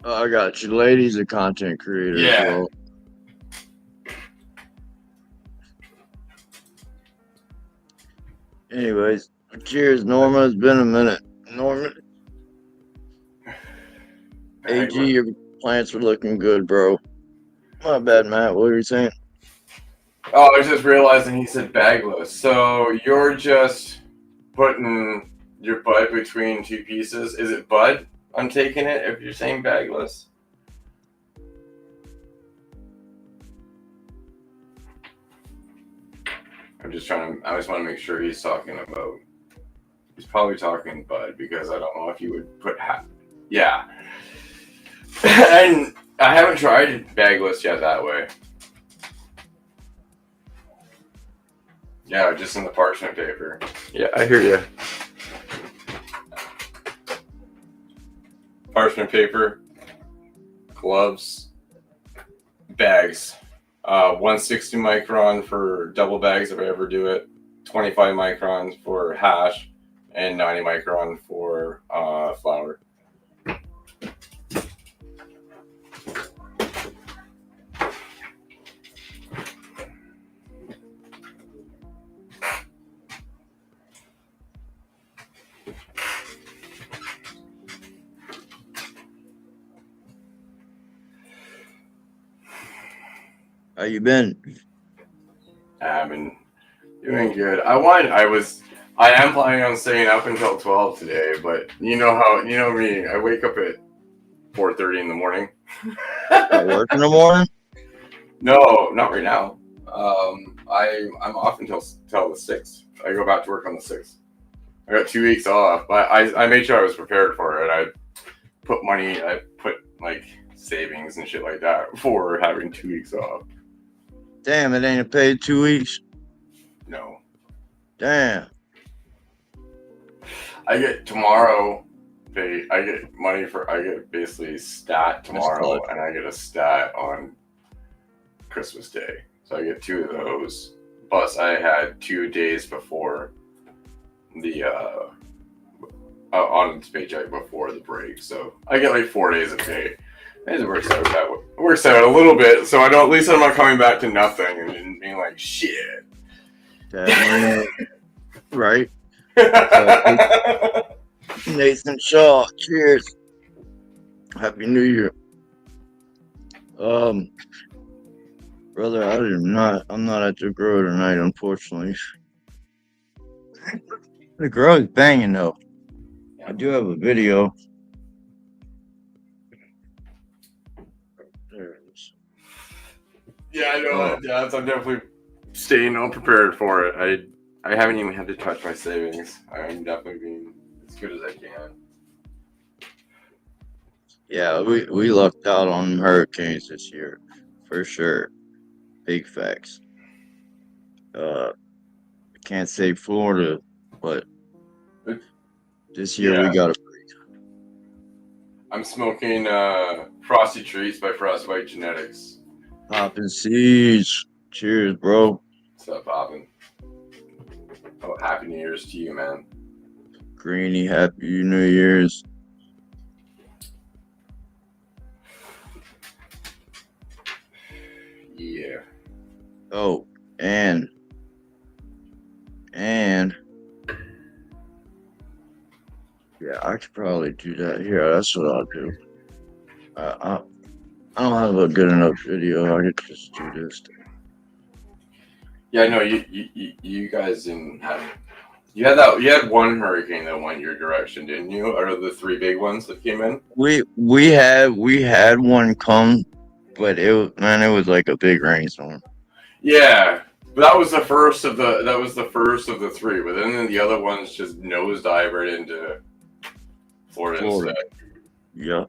I got you. Lady's a content creator. Yeah. So. Anyways, cheers, Norma. It's been a minute. Norman, Hey, AG, your plants are looking good, bro. My bad, Matt. What were you saying? oh, I was just realizing he said bagless. So you're just putting your bud between two pieces. Is it bud? I'm taking it if you're saying bagless. I'm just trying to. I just want to make sure he's talking about. He's probably talking bud because I don't know if you would put hat. Yeah. And I haven't tried bagless yet that way. Yeah, just in the parchment paper. Yeah, I hear you. Parchment paper, gloves, bags. 160 micron for double bags if I ever do it. 25 microns for hash, and 90 micron for flour. How you been? I've been doing good. I am planning on staying up until 12 today, but you know me, I wake up at 4:30 in the morning. At work in the morning? No, not right now. I'm off until the 6th. I go back to work on the 6th. I got 2 weeks off, but I made sure I was prepared for it. I put like savings and shit like that for having 2 weeks off. Damn, it ain't a paid 2 weeks. No. Damn. I get tomorrow pay. I get basically stat tomorrow, and I get a stat on Christmas Day. So I get 2 of those. Plus, I had 2 days before the on its paycheck before the break, so I get like 4 days of pay. It works out that way. It works out a little bit, so I don't. At least I'm not coming back to nothing and being like shit. Right. Nathan Shaw, cheers. Happy New Year. Brother, I'm not at the grow tonight, unfortunately. The grow is banging though. I do have a video. There it is. Yeah, I know. Yeah, I'm definitely staying unprepared for it. I haven't even had to touch my savings. I'm definitely being as good as I can. Yeah, we lucked out on hurricanes this year, for sure. Big facts. I can't say Florida, but this year we got a break. I'm smoking Frosty Treats by Frostbite Genetics. Poppin' seeds. Cheers, bro. What's up, Poppin'? Oh, Happy New Year's to you, man. Greeny, Happy New Year's. Yeah. Oh, and yeah, I could probably do that here. That's what I'll do. I don't have a good enough video. I could just do this. Yeah, no, you guys didn't have. You had one hurricane that went your direction, didn't you? Out of the 3 big ones that came in. We had one come, but it was like a big rainstorm. Yeah, but that was the first of the 3. But then the other ones just nosedive right into Florida. Instead. Yeah.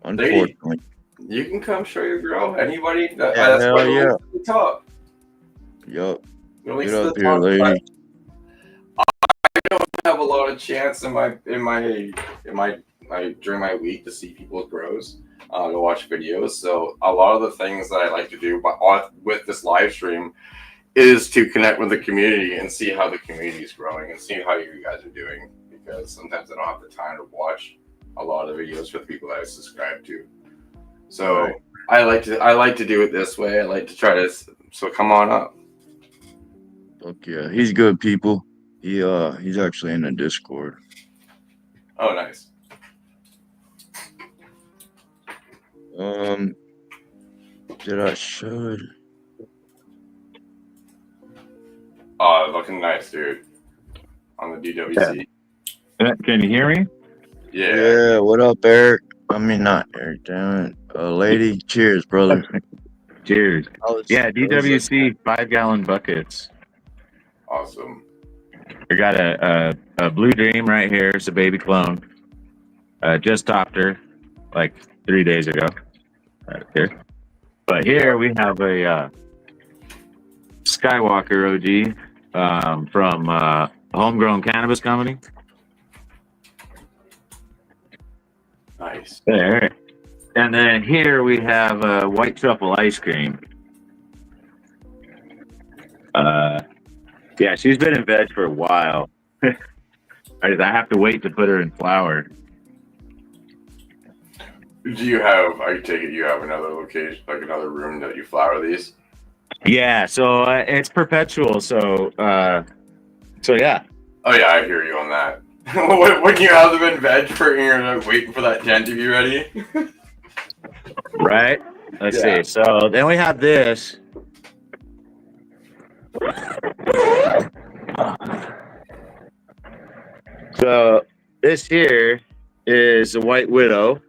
Unfortunately. You can come show your grow. Anybody? Hell yeah. The top. Yup. Get up here, lady. I don't have a lot of chance in my during my week to see people's grows, to watch videos. So a lot of the things that I like to do with this live stream is to connect with the community and see how the community is growing and see how you guys are doing. Because sometimes I don't have the time to watch a lot of videos for the people that I subscribe to. So right. I like to do it this way. I like to try to. So come on up. Fuck yeah, he's good, people. He's actually in the Discord. Oh, nice. Did I show it? Oh, looking nice, dude. On the DWC. Can you hear me? Yeah. Yeah, what up, Eric? I mean, not Eric, damn it. Lady, cheers, brother. Cheers. Yeah, How's it? DWC 5-gallon buckets. Awesome. We got a Blue Dream right here. It's a baby clone. Just topped her like 3 days ago. Right here. But here we have a Skywalker OG from a homegrown cannabis company. Nice. There. And then here we have white truffle ice cream. Yeah, she's been in veg for a while. I have to wait to put her in flower. Do you have, I take it you have another location, like another room that you flower these? Yeah, so it's perpetual. So yeah. Oh yeah, I hear you on that. When you have them in veg for, you're like waiting for that tent to be ready. Right? Let's see. So then we have this. So this here is a white widow.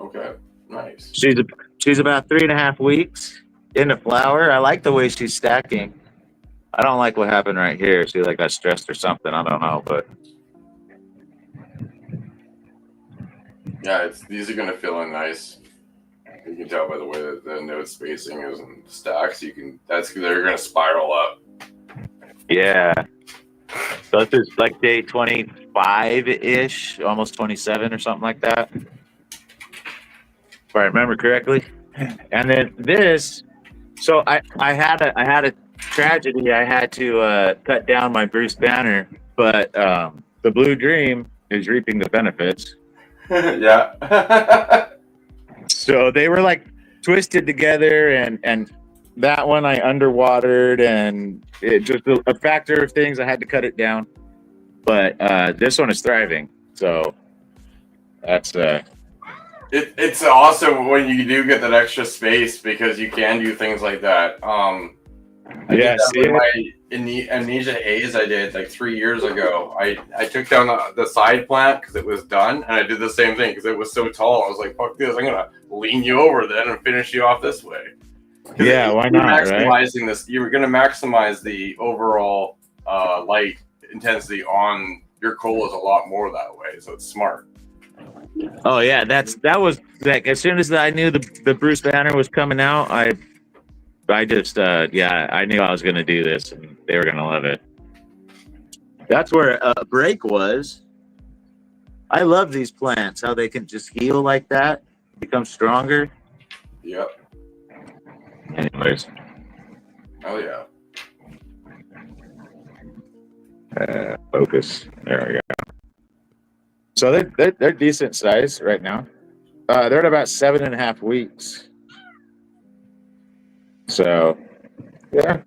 Okay, nice. She's about 3.5 weeks into flower. I like the way she's stacking. I don't like what happened right here. She like got stressed or something. I don't know, but Yeah, these are gonna fill in nice. You can tell by the way that the node spacing is and stacks. They're gonna spiral up. yeah. So this is like day 25-ish, almost 27 or something like that. If I remember correctly. And then this, so I had a tragedy. I had to cut down my Bruce Banner, but the Blue Dream is reaping the benefits. Yeah. So they were like twisted together, and that one I underwatered, and it just a factor of things. I had to cut it down, but this one is thriving. So that's It's awesome when you do get that extra space because you can do things like that. I did that with my Amnesia Haze I did like 3 years ago. I took down the side plant because it was done, and I did the same thing because it was so tall. I was like, fuck this, I'm gonna lean you over then and finish you off this way. Yeah, why not? Maximizing this, you're gonna maximize the overall light intensity on your coal is a lot more that way, so it's smart. Oh yeah, that was like as soon as I knew the Bruce Banner was coming out, I just I knew I was gonna do this and they were gonna love it. That's where a break was. I love these plants, how they can just heal like that, become stronger. Yep. Anyways. Oh yeah. Focus. There we go. So they're decent size right now. They're at about 7.5 weeks. So, yeah.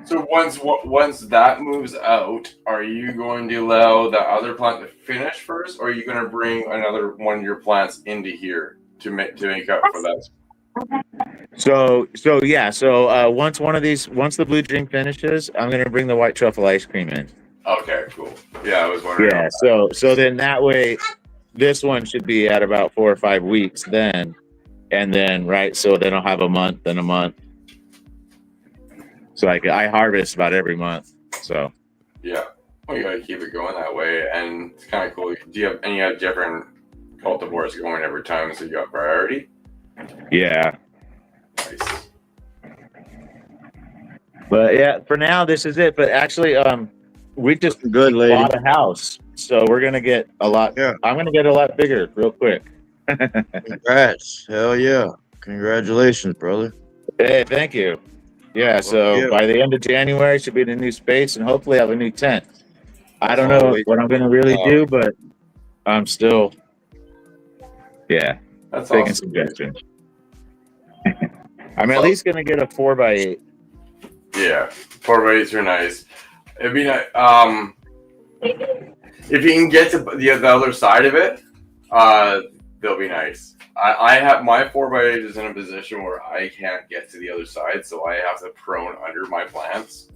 So once that moves out, are you going to allow the other plant to finish first, or are you going to bring another one of your plants into here to make up for that? So yeah. So once the Blue Dream finishes, I'm gonna bring the white truffle ice cream in. Okay, cool. Yeah, I was wondering. Yeah. So then that way, this one should be at about 4 or 5 weeks then, and then right. So then I'll have a month and a month. So I harvest about every month. So. Yeah. Well, you gotta keep it going that way, and it's kind of cool. Do you have different cultivars going every time, so you got variety? Yeah. Nice. But yeah, for now this is it. But actually, we just Good lady. bought a house, so we're gonna get a lot. Yeah. I'm gonna get a lot bigger real quick. Congrats. Hell yeah. Congratulations, brother. Hey, thank you. Yeah, so yeah. by the end of January should be in a new space and hopefully have a new tent. I don't know what I'm gonna really do, but I'm still That's taking awesome. suggestions. I'm at least gonna get a 4x8. Yeah, 4x8s are nice. I mean, if you can get to the other side of it, they'll be nice. I have my 4x8 is in a position where I can't get to the other side, so I have to prone under my plants.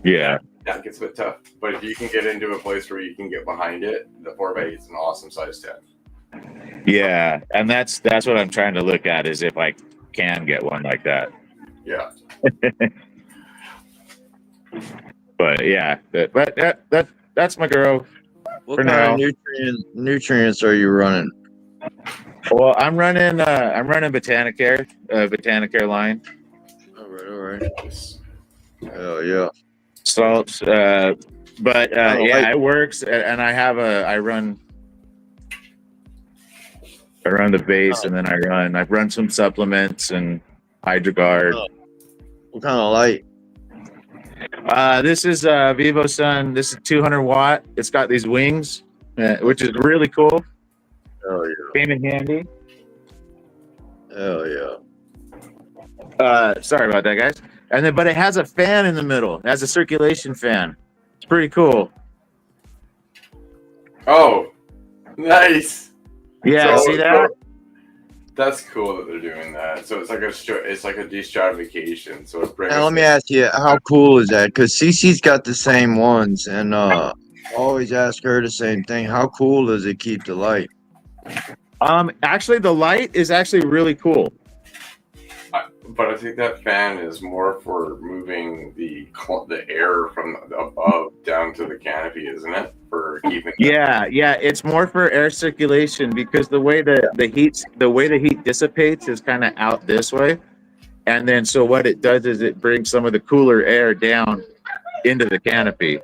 Yeah. That gets a bit tough. But if you can get into a place where you can get behind it, the 4x8 is an awesome size 10. Yeah, and that's what I'm trying to look at is if I can get one like that. Yeah. But yeah, that's my girl. What For kind now. of nutrients are you running? Well, I'm running Botanicare, Botanicare line. All right. Hell yeah. Salts, but like- it works, and I run the base, and then I've run some supplements and HydroGuard. What kind of light? This is Vivo Sun. This is 200 watt. It's got these wings, which is really cool. Hell yeah. Came in handy. Hell yeah. Sorry about that, guys. And then, but it has a fan in the middle. It has a circulation fan. It's pretty cool. Oh, nice. Yeah, So- see that? That's cool that they're doing that. So it's like a destratification. So it brings. Now let me ask you, how cool is that? Because Cece's got the same ones, and I always ask her the same thing. How cool does it keep the light? Actually, the light is actually really cool. But I think that fan is more for moving the air from above down to the canopy, isn't it? For keeping. Yeah, it's more for air circulation because the way the heat dissipates is kind of out this way, and then so what it does is it brings some of the cooler air down into the canopy.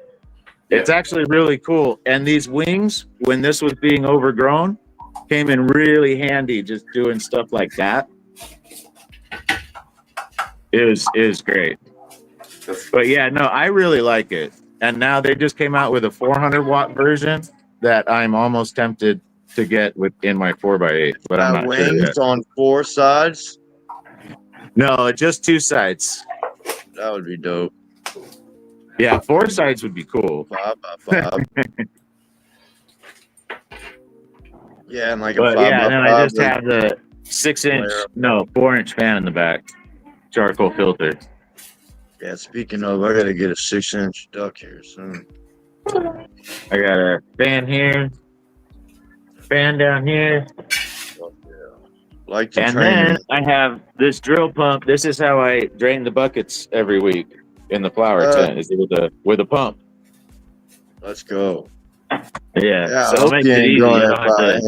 It's actually really cool, and these wings, when this was being overgrown, came in really handy just doing stuff like that. It was great. But yeah, no, I really like it. And now they just came out with a 400 watt version that I'm almost tempted to get in my 4x8, but I'm not sure wings yet. on 4 sides? No, just 2 sides. That would be dope. Yeah, 4 sides would be cool. 5 by 5. Yeah, and like a But 5 yeah, by and then 5. I just have the 4-inch fan in the back, charcoal filter. Yeah, speaking of, I gotta get a 6-inch duck here soon. I got a fan here, fan down here, Like to and train. then I have this drill pump. This is how I drain the buckets every week in the flower tent, is with a pump. Let's go. Yeah, Yeah, so I hope it makes you it ain't easy. going I that don't have far, to,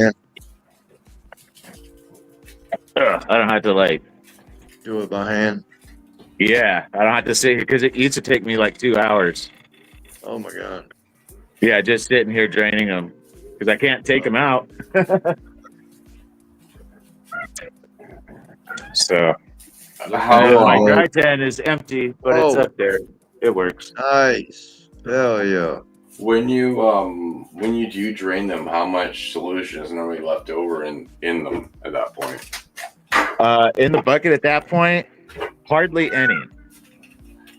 man. I don't have to like, Do it by hand. yeah, I don't have to sit here because it used to take me like 2 hours. Oh my god. Yeah, just sitting here draining them because I can't take them out. So my dry tent is empty, but it's up there. It works. Nice. Hell yeah. When you do drain them, how much solution is normally left over in them at that point? In the bucket at that point, hardly any.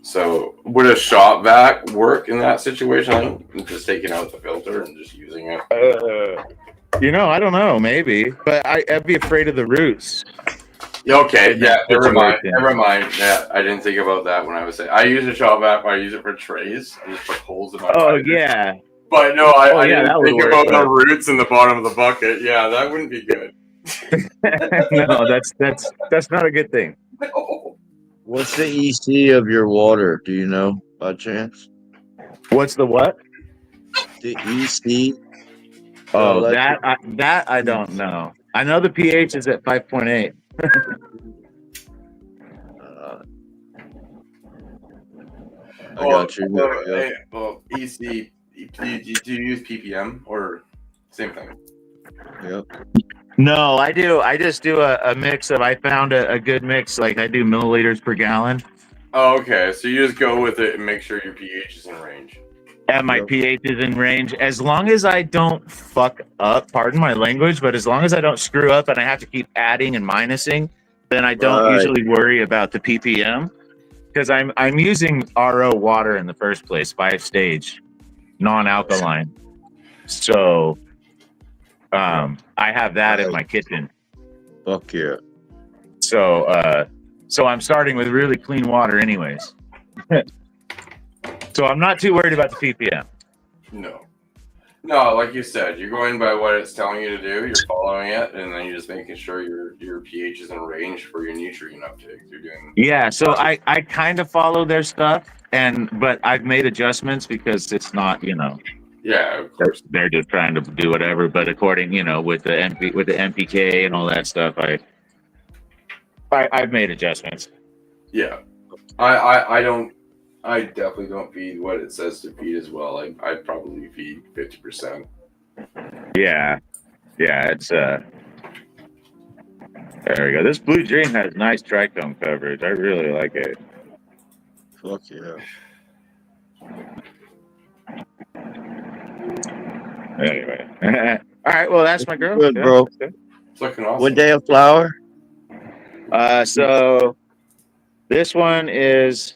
So would a shop vac work in that situation? Just taking out the filter and just using it? I don't know, maybe, but I'd be afraid of the roots. Okay, yeah, never mind. Yeah. Never mind. Yeah, I didn't think about that when I was saying I use a shop vac, but I use it for trays. I just put holes in my Oh bucket. yeah. But no, I yeah, that didn't would think work, about the but- roots in the bottom of the bucket. Yeah, that wouldn't be good. No, that's not a good thing. No. What's the EC of your water? Do you know by chance? What's the what? The EC? Oh, electric- that I don't know. I know the pH is at 5.8. I got you. Well, EC. Do you use ppm or same thing? Yep. No, I do. I just do a mix of. I found a good mix. Like I do milliliters per gallon, Oh, okay. So you just go with it and make sure your pH is in range. and my Yep. pH is in range. As long as I don't fuck up, pardon my language, but as long as I don't screw up and I have to keep adding and minusing, then I don't Right. usually worry about the ppm because I'm using RO water in the first place, 5-stage, non-alkaline. So I have that in my kitchen. Fuck yeah. So so I'm starting with really clean water anyways. So I'm not too worried about the ppm. No, like you said, you're going by what it's telling you to do. You're following it, and then you're just making sure your pH is in range for your nutrient uptake. You're doing. Yeah, so I kind of follow their stuff, but I've made adjustments because it's not, Yeah, of course. they're just trying to do whatever. But according, with the MPK and all that stuff, I've made adjustments. Yeah, I definitely don't feed what it says to feed as well. I'd probably feed 50%. Yeah, it's there we go. This blue dream has nice trichome coverage. I really like it. Fuck yeah. Anyway, all right. Well, that's my girl. Good, bro. It's looking awesome. What day of flower? So this one's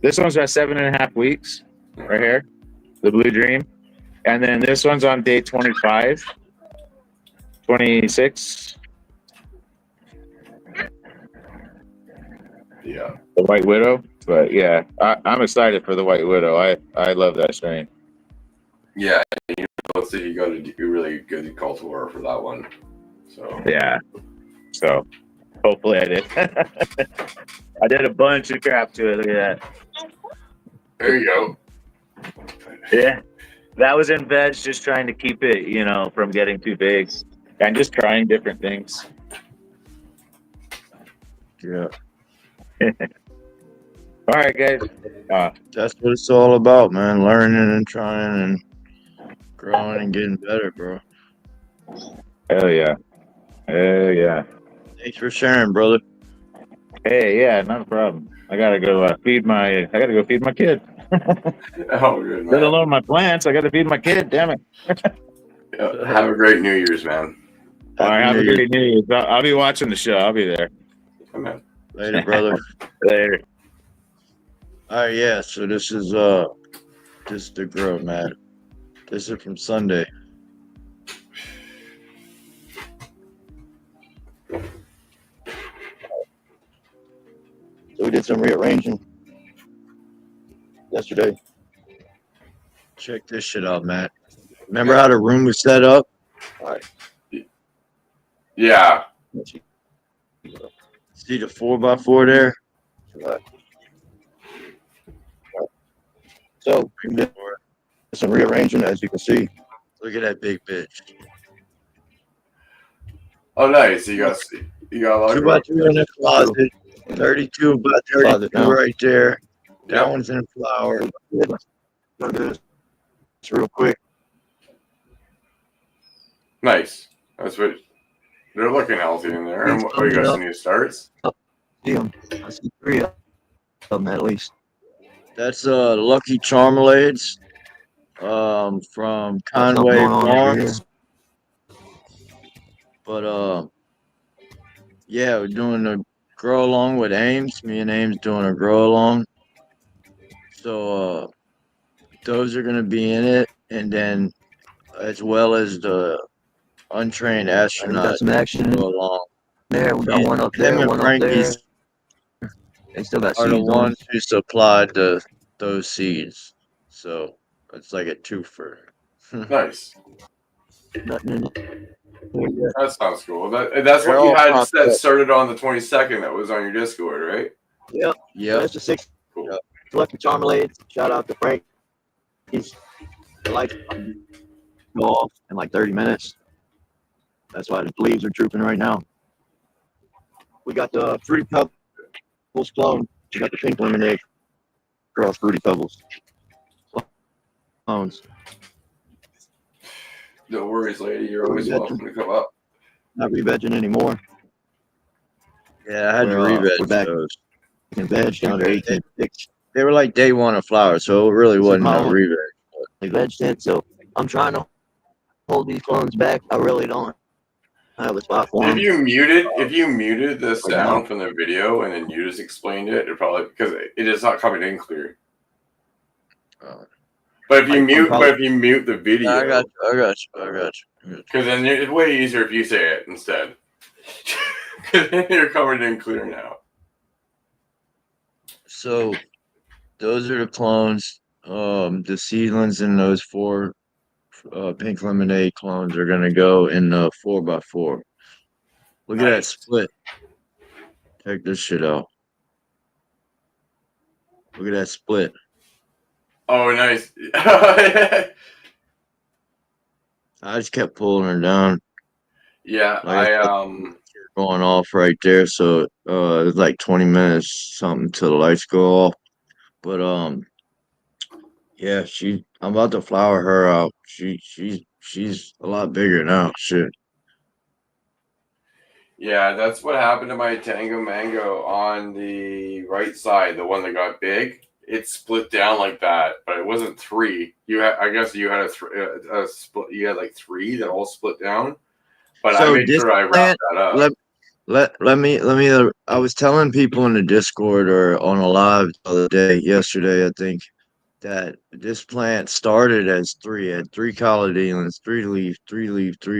at 7.5 weeks right here, the blue dream. And then this one's on day 25, 26. Yeah. The White Widow. But yeah, I'm excited for the White Widow. I love that strain. Yeah, let's see, you got to do really good cultivar for that one. So Yeah. So hopefully I did. I did a bunch of crap to it. Look at that. there you go. Yeah. That was in veg, just trying to keep it, from getting too big and just trying different things. Yeah. All right, guys. That's what it's all about, man. Learning and trying and growing and getting better, bro. Hell yeah. Hell yeah. Thanks for sharing, brother. Hey, yeah, not a problem. I gotta go feed my kid. Oh, good, Let man. alone my plants. I gotta feed my kid. Damn it. Yeah, have a great New Year's, man. All right, have Happy a New Year. great New Year's. I'll be watching the show. I'll be there. Come on. Later, brother. Later. All right, yeah. So this is the grow, man. This is from Sunday. So we did some rearranging yesterday. Check this shit out, Matt. Remember how the room was set up? All right. Yeah. See the 4x4 there? Right. So we did some rearranging, as you can see. Look at that big bitch. Oh, nice. You got a lot 2x2 in the closet. 32 by 32 right there. That one's in flower. It's real quick. Nice. That's what they're looking healthy in there. And what you got some new starts? I see 3 of them at least. That's Lucky Charmelades from Conway Farms. But yeah, we're doing a grow along with Ames. Me and Ames doing a grow along. So those are gonna be in it, and then as well as the untrained astronauts some action go along. There, we got one up there, Them and one up there. Frankie's They still got are the seeds on. ones who supplied those seeds. So it's like a twofer. Nice. Nothing in it. That sounds cool. That's They're what you all had popped that up. started on the 22nd. That was on your Discord, right? Yep. Yep. That's the 6 Cool. Lucky Charmelades. Shout out to Frank. He's the lights go off in like 30 minutes. That's why the leaves are drooping right now. We got the Fruity Pebbles clone. We got the pink lemonade girl Fruity Pebbles clones. No worries, lady. You're always welcome to come up. Not re-vegging anymore. Yeah, I had to We're re-veg back. those. You can veg down to 18.6. They were like day one of flower, so it really wasn't my no own. re-veg. We vegged it, so I'm trying to hold these clones back. I really don't have a spot for If them. you muted the sound from the video and then you just explained it, it probably because it is not coming in clear. But if you I'm mute, probably, the video, I got you. I got you. I got you. because then it's way easier if you say it instead. Because then you're covered in clear now. So those are the clones. The seedlings in those 4 pink lemonade clones are gonna go in the 4x4. Look at that Nice. split. Check this shit out. Look at that split. Oh, nice. I just kept pulling her down. Yeah, Like I said, going off right there. So it was like 20 minutes something till the lights go off. But yeah, I'm about to flower her out. She's a lot bigger now. Shit. yeah, that's what happened to my Tango Mango on the right side, the one that got big. It split down like that, but it wasn't 3. I guess you had a split. You had like 3 that all split down. But I So made this sure I plant, wrapped that up. let me I was telling people in the Discord or on a live the other day, yesterday, I think, that this plant started as 3, had 3 cotyledons, 3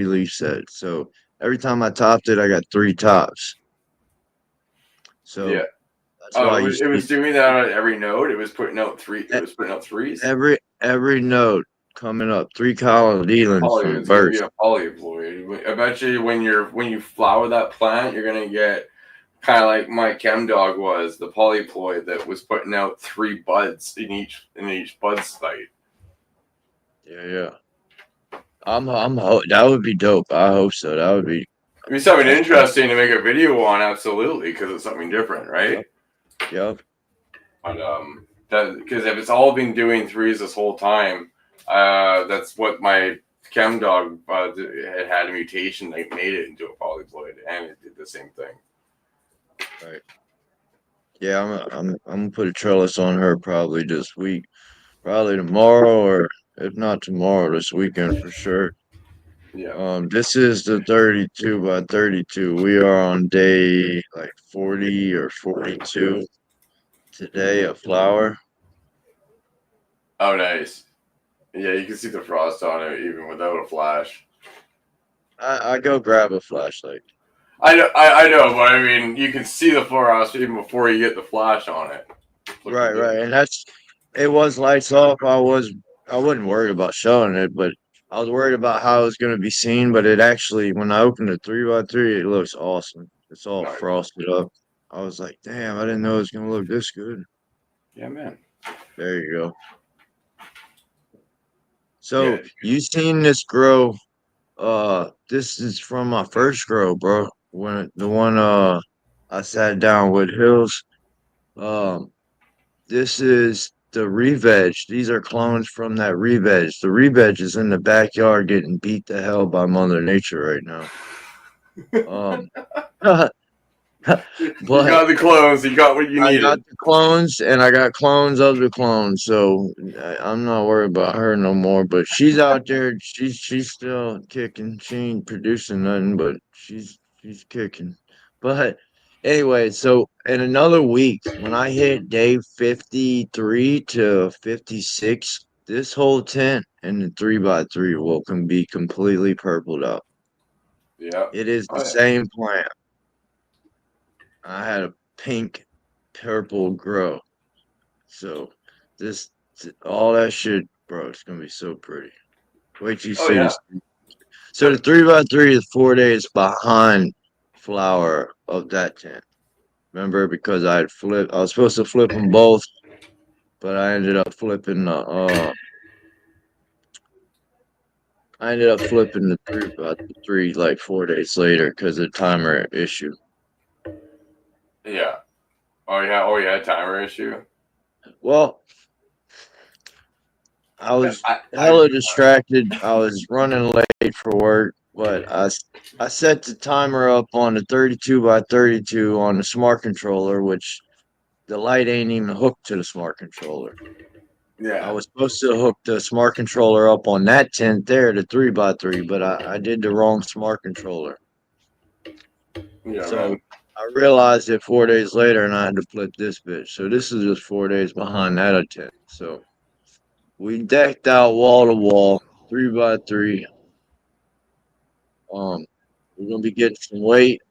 leaf sets. So every time I topped it, I got 3 tops. So Yeah. that's why you It see was doing that on every node. It was putting out 3. It was putting out 3s. every node coming up, 3 cotyledons Oh, from it's gonna be birth. a polyploid. I bet you when you flower that plant, you're gonna get kind of like my chem dog was, the polyploid that was putting out 3 buds in each bud site. Yeah. That would be dope. I hope so. That would be. It'd be something interesting to make a video on, absolutely, because it's something different, right? Yep. But because if it's all been doing 3s this whole time, that's what my chem dog had a mutation that made it into a polyploid, and it did the same thing. Right. Yeah, I'm gonna put a trellis on her probably this week, probably tomorrow, or if not tomorrow, this weekend for sure. Yeah. This is the 32 by 32. We are on day like 40 or 42 today of flower. Oh, nice. Yeah, you can see the frost on it even without a flash. I go grab a flashlight. I know, but I mean, you can see the frost even before you get the flash on it. Right, and it was lights off. I wasn't worried about showing it, but I was worried about how it was going to be seen. But it actually, when I opened the 3x3, it looks awesome. It's all Nice. frosted up. I was like, damn, I didn't know it was going to look this good. Yeah, man. There you go. So you seen this grow? This is from my first grow, bro. When the one I sat down with Hills. This is the re-veg. These are clones from that re-veg. The re-veg is in the backyard getting beat to hell by Mother Nature right now. You But got the clones. You got what you I needed. got the clones and I got clones of the clones, so I'm not worried about her no more. But she's out there. She's still kicking. She ain't producing nothing, but she's kicking. But anyway, so in another week, when I hit day 53 to 56, this whole tent and the 3x3 can be completely purpled out. Yeah. It is the Oh, yeah. same plant. I had a pink purple grow. So this all that shit, bro, it's gonna be so pretty. Wait till you Oh, see yeah. this. So the 3x3 is 4 days behind flower of that tent. Remember, because I was supposed to flip them both, but I ended up flipping the 3x3 like 4 days later because of timer issue. Yeah. Oh, yeah, timer issue. Well, I was hella distracted. I was running late for work, but I set the timer up on the 32x32 on the smart controller, which the light ain't even hooked to the smart controller. Yeah. I was supposed to hook the smart controller up on that tent there, the 3x3, but I did the wrong smart controller. Yeah, So man. I realized it 4 days later and I had to flip this bitch. So this is just 4 days behind that tent. So We decked out wall to wall, 3x3. We're gonna be getting some weight.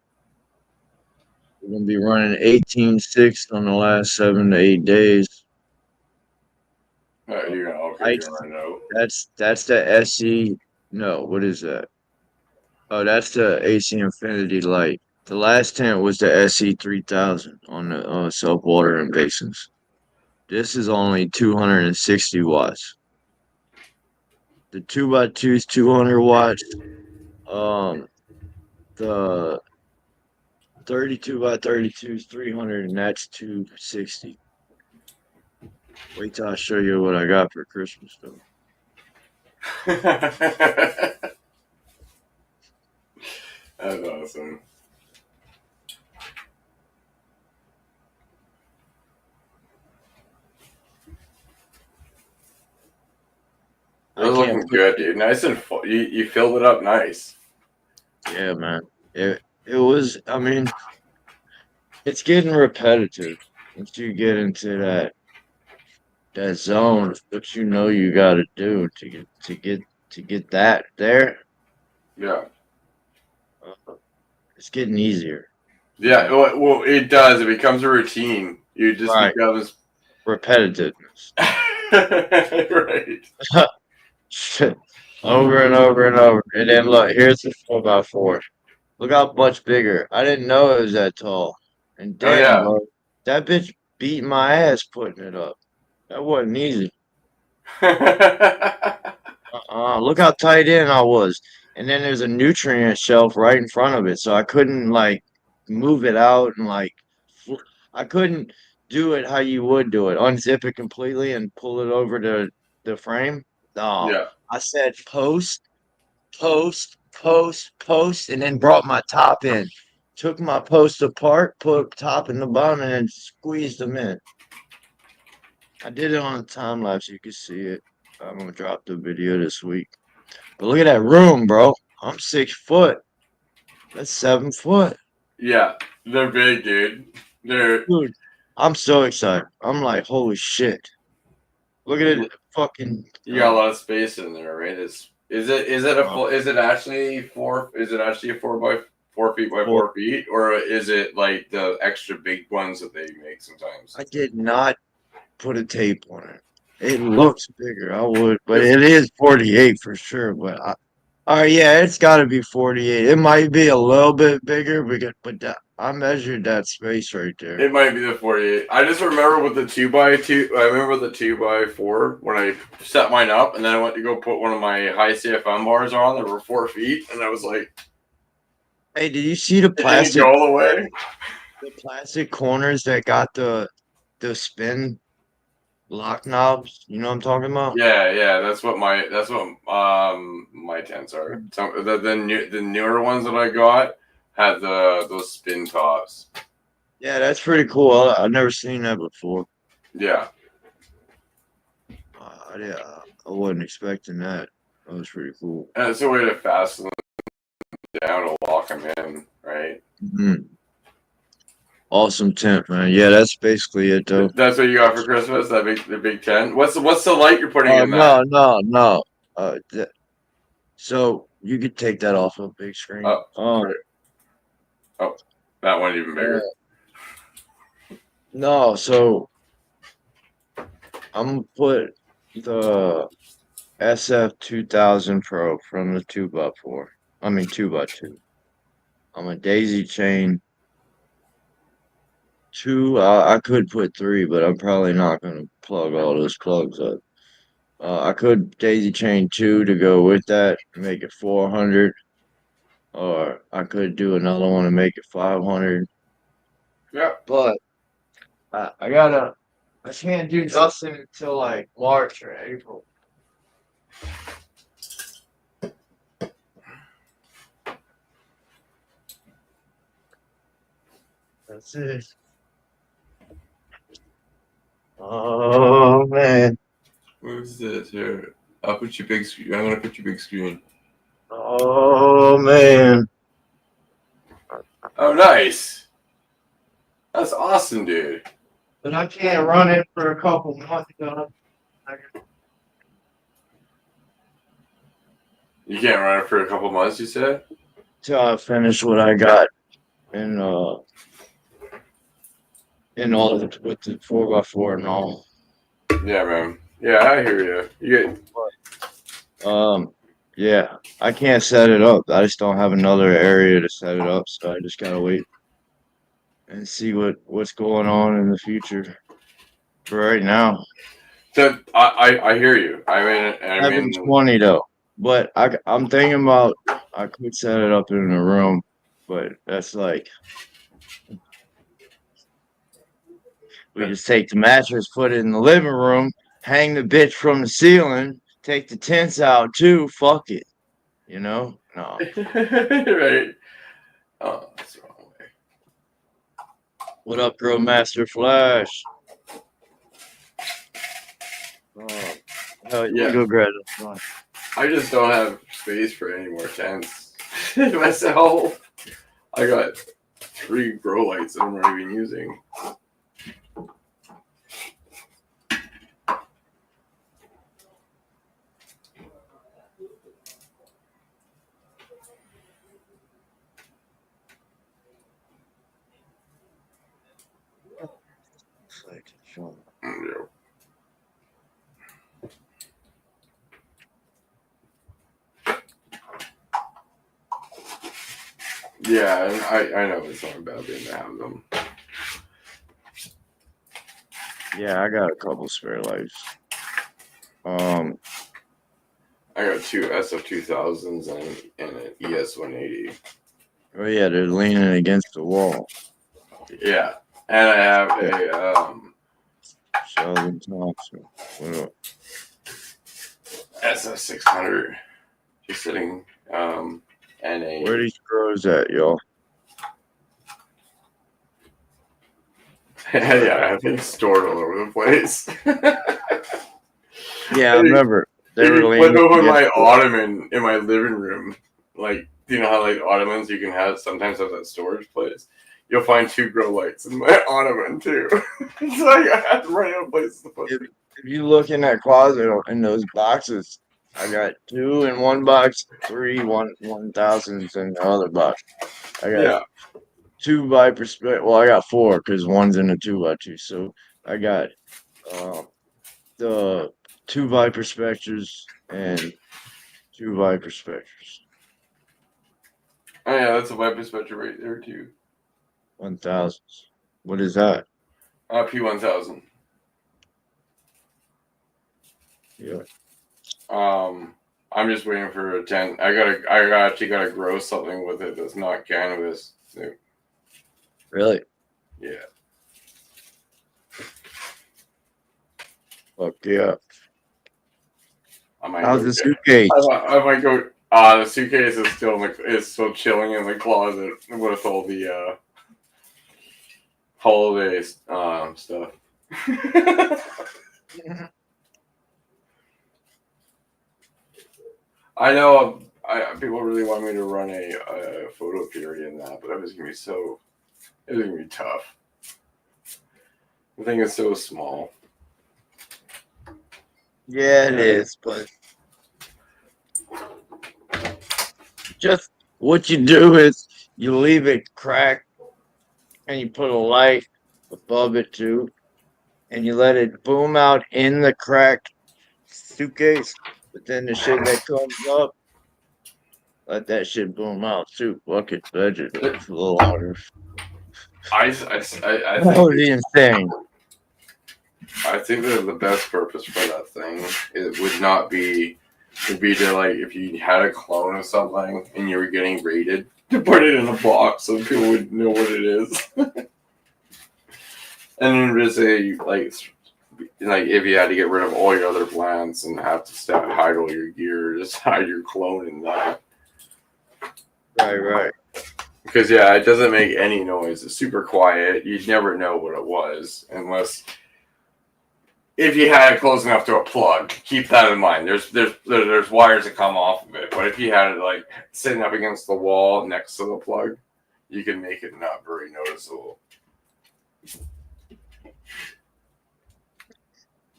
We're gonna be running 18.6 on the last 7 to 8 days. You're gonna okay, Lights, you're gonna run out. that's the SC. No, what is that? Oh, that's the AC Infinity light. The last tent was the SE 3000 on the self-watering basins. This is only 260 watts. The 2x2 is 200 watts. The 32x32 is 300, and that's 260. Wait till I show you what I got for Christmas, though. That's awesome. That's looking good, dude. Nice and full. You filled it up nice. Yeah, man. It was. I mean, it's getting repetitive once you get into that zone. What you know you got to do to get that there. Yeah. It's getting easier. Yeah. Well, it does. It becomes a routine. You just becomes repetitiveness. Right. Over and over and over. And then look, here's the 4x4. Look how much bigger. I didn't know it was that tall. And damn, bro, that bitch beat my ass putting it up. That wasn't easy. Look how tight in I was. And then there's a nutrient shelf right in front of it. So I couldn't like move it out and like I couldn't do it how you would do it. Unzip it completely and pull it over to the frame. No. Yeah. I said post, and then brought my top in. Took my post apart, put top in the bottom, and then squeezed them in. I did it on a time lapse. You can see it. I'm gonna drop the video this week. But look at that room, bro. I'm 6 foot. That's 7 foot. Yeah, they're big, dude. Dude, I'm so excited. I'm like, holy shit. Look at it, fucking. You got a lot of space in there, right? Is it actually 4 by 4 feet by 4 feet, or is it like the extra big ones that they make sometimes? I did not put a tape on it. It looks bigger. I would, but it is 48 for sure. But yeah, it's got to be 48. It might be a little bit bigger, but I measured that space right there. It might be the 48. I just remember with the 2x2. I remember the 2x4 when I set mine up, and then I went to go put one of my high CFM bars on. They were 4 feet, and I was like, "Hey, did you see the plastic all the way? The plastic corners that got the spin lock knobs? You know what I'm talking about?" Yeah. That's what my tents are. So the newer ones that I got had those spin tops. Yeah, that's pretty cool. I've never seen that before. Yeah. Yeah, I wasn't expecting that. That was pretty cool. And it's a way to fasten them down to lock them in, right? Mm-hmm. Awesome tent, man. Yeah, that's basically it, though. That's what you got for Christmas? The big tent? What's the light you're putting in that? No. So you could take that off of big screen. Oh, that one even bigger. No, so I'm gonna put the SF 2000 Pro from the 2x4. I mean 2x2. I'm a daisy chain 2. I could put 3, but I'm probably not gonna plug all those plugs up. I could daisy chain 2 to go with that and make it 400, or I could do another one and make it 500. Yeah, but I can't do nothing until like March or April. That's it. Oh man. Where's this here? I'll put your big screen. I'm gonna put your big screen. Oh man. Oh, nice. That's awesome, dude. But I can't run it for a couple months. You can't run it for a couple months, you said? Till I finish what I got in all with the 4x4 and all. Yeah, man. Yeah, I hear you. You get Yeah, I can't set it up. I just don't have another area to set it up, so I just gotta wait and see what's going on in the future. For right now, so I hear you. I mean 720 though. But I'm thinking about I could set it up in a room, but that's like we just take the mattress, put it in the living room, hang the bitch from the ceiling, take the tents out too. Fuck it, you know? No. right. Oh, that's the wrong way. What up, Girl Master Flash? Yeah. Go grab it. I just don't have space for any more tents myself. I got 3 grow lights that I'm not even using. Yeah, and I know it's not a bad thing to have them. Yeah, I got a couple spare lights. I got 2 SF2000s and an ES180. Oh yeah, they're leaning against the wall. Yeah, and I have a Sheldon Thompson. What up? SF600 just sitting, and a. Where these grows at, y'all? Yeah, I have things stored all over the place. Yeah, I remember. They were Put leaning over against my the wall. ottoman in my living room. Like, do you know how like ottomans you can have sometimes have that storage place? You'll find 2 grow lights in my ottoman too. It's like I have to run out of places to put them. If you look in that closet in those boxes, I got 2 in one box, 3 1000s in the other box. I got Yeah. 2 by perspective. Well, I got 4 because one's in a 2x2. So I got the 2 by perspectives and 2 by perspectives. Oh yeah, that's a web spectrum right there too. 1000s. What is that? P1000. Yeah. I'm just waiting for a 10. I actually gotta grow something with it that's not cannabis. So, Really? yeah. Fuck yeah. I might How's go the get- suitcase? I might go. The suitcase is still chilling in the closet with all the holiday stuff. I know people really want me to run a photo period in that, but it was gonna be tough. The thing is so small. Yeah, it is, but just what you do is you leave it cracked and you put a light above it too, and you let it boom out in the cracked suitcase. But then the shit that comes up, let that shit boom out too. Fuck it, budget. It's a little harder. I That think would be insane. I think that the best purpose for that thing would be to like if you had a clone of something and you were getting raided to put it in a box so people would know what it is. And then just say like if you had to get rid of all your other plants and have to hide all your gear, just hide your clone in that. Right. Because yeah, it doesn't make any noise. It's super quiet. You'd never know what it was unless if you had it close enough to a plug. Keep that in mind. There's wires that come off of it, but if you had it like sitting up against the wall next to the plug, you can make it not very noticeable.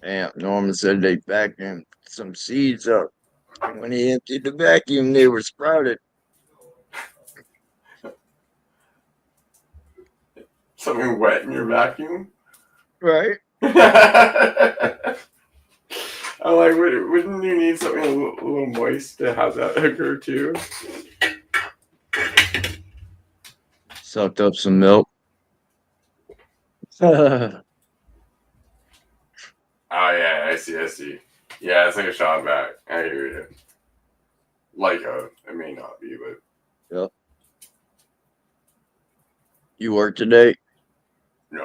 Damn, Norman said they backed in some seeds up. When he emptied the vacuum, they were sprouted. Something wet in your vacuum? Right. I'm like, wouldn't you need something a little moist to have that occur too? Sucked up some milk. Oh yeah, I see. Yeah, it's like a shot back. I hear you. Like it may not be, but Yep. You work today? no.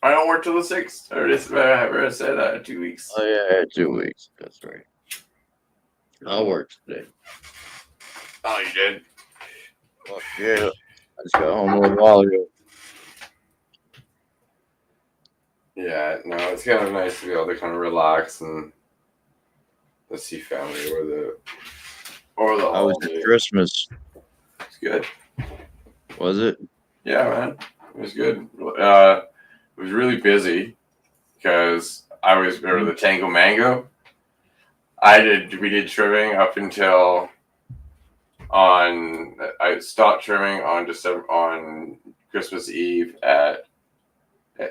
I don't work till the 6th. I already said that in 2 weeks. Oh yeah, 2 weeks. That's right. I work today. Oh, you did? Fuck yeah. I just got home a little while ago. Yeah, no, it's kind of nice to be able to kind of relax and see family over the I was holiday. at Christmas. It's good. Was it? Yeah, man, it was good. It was really busy because I was remember the Tango Mango. We did trimming up until I stopped trimming on Christmas Eve at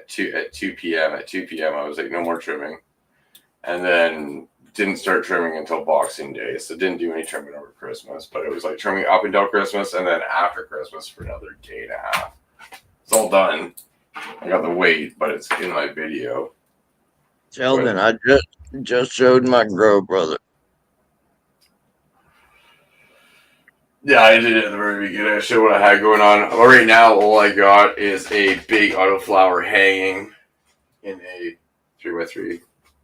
2 p.m. At 2 p.m. I was like, no more trimming, and then didn't start trimming until Boxing Day. So didn't do any trimming over Christmas, but it was like trimming up until Christmas and then after Christmas for another day and a half. It's all done. I got the weight, but it's in my video. Sheldon, I just showed my grow brother. Yeah, I did it at the very beginning. I showed what I had going on. But right now, all I got is a big autoflower hanging in a 3x3,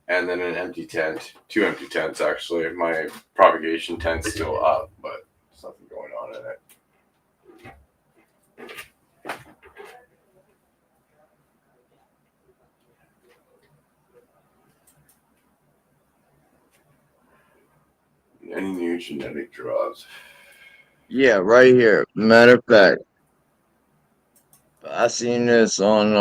and then an empty tent. 2 empty tents, actually. My propagation tent's still up, but there's nothing going on in it. Any new genetic draws? Yeah, right here. Matter of fact, I seen this on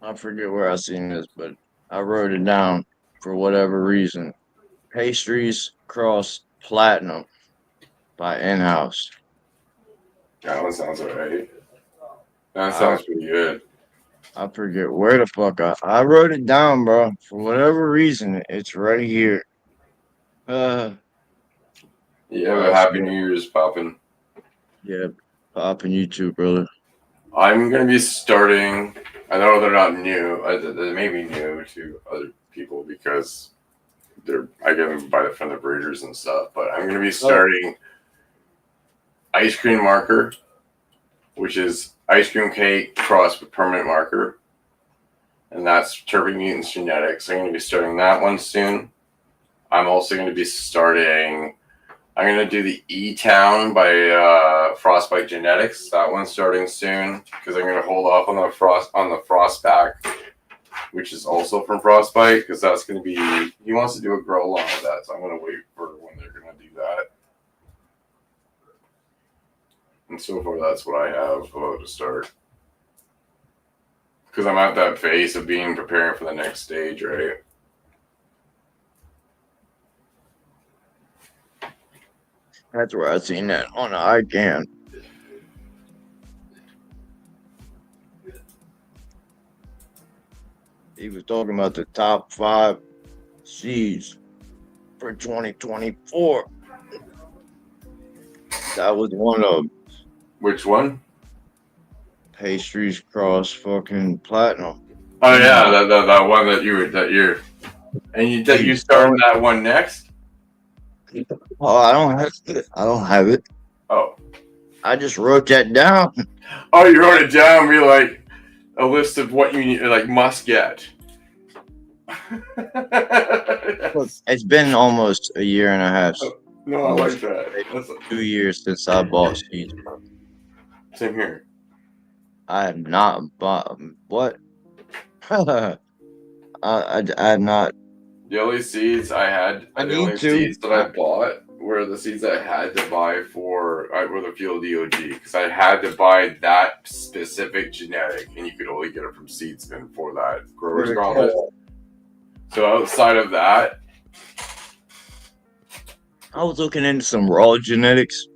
I forget where I seen this, but I wrote it down for whatever reason. Pastries Cross Platinum by In-House. That one sounds alright. That sounds pretty good. I forget where the fuck I wrote it down, bro. For whatever reason, it's right here. Yeah, but Happy New Year's, Poppin'. Yeah, popping you too, brother. I'm going to be starting. I know they're not new. They may be new to other people because I get them from the breeders and stuff. But I'm going to be starting ice cream marker, which is ice cream cake crossed with permanent marker, and that's Turkey Mutants Genetics. I'm going to be starting that one soon. I'm also going to be starting. I'm going to do the E-Town by Frostbite Genetics. That one's starting soon because I'm going to hold off on the Frostback, which is also from Frostbite, because that's going to be, he wants to do a grow along with that, so I'm going to wait for when they're going to do that. And so far, that's what I have to start. Because I'm at that phase of preparing for the next stage, right? That's where I seen that on the ICANN. He was talking about the top 5 seeds for 2024. That was one of them. Which one? Pastries Cross fucking Platinum. Oh yeah, that one that you're, and you started that one next. Oh, I don't have it. Oh. I just wrote that down. Oh, you wrote it down. Be like a list of what you need, like must get. Look, it's been almost a year and a half. No, I like that. That's 2 years since I bought seeds. Same here. I have not bought what? I have not. The only seeds I had, seeds that I bought were the seeds I had to buy were the Field DOG, because I had to buy that specific genetic, and you could only get it from Seedsman for that Growers Gauntlet. So outside of that, I was looking into some raw genetics.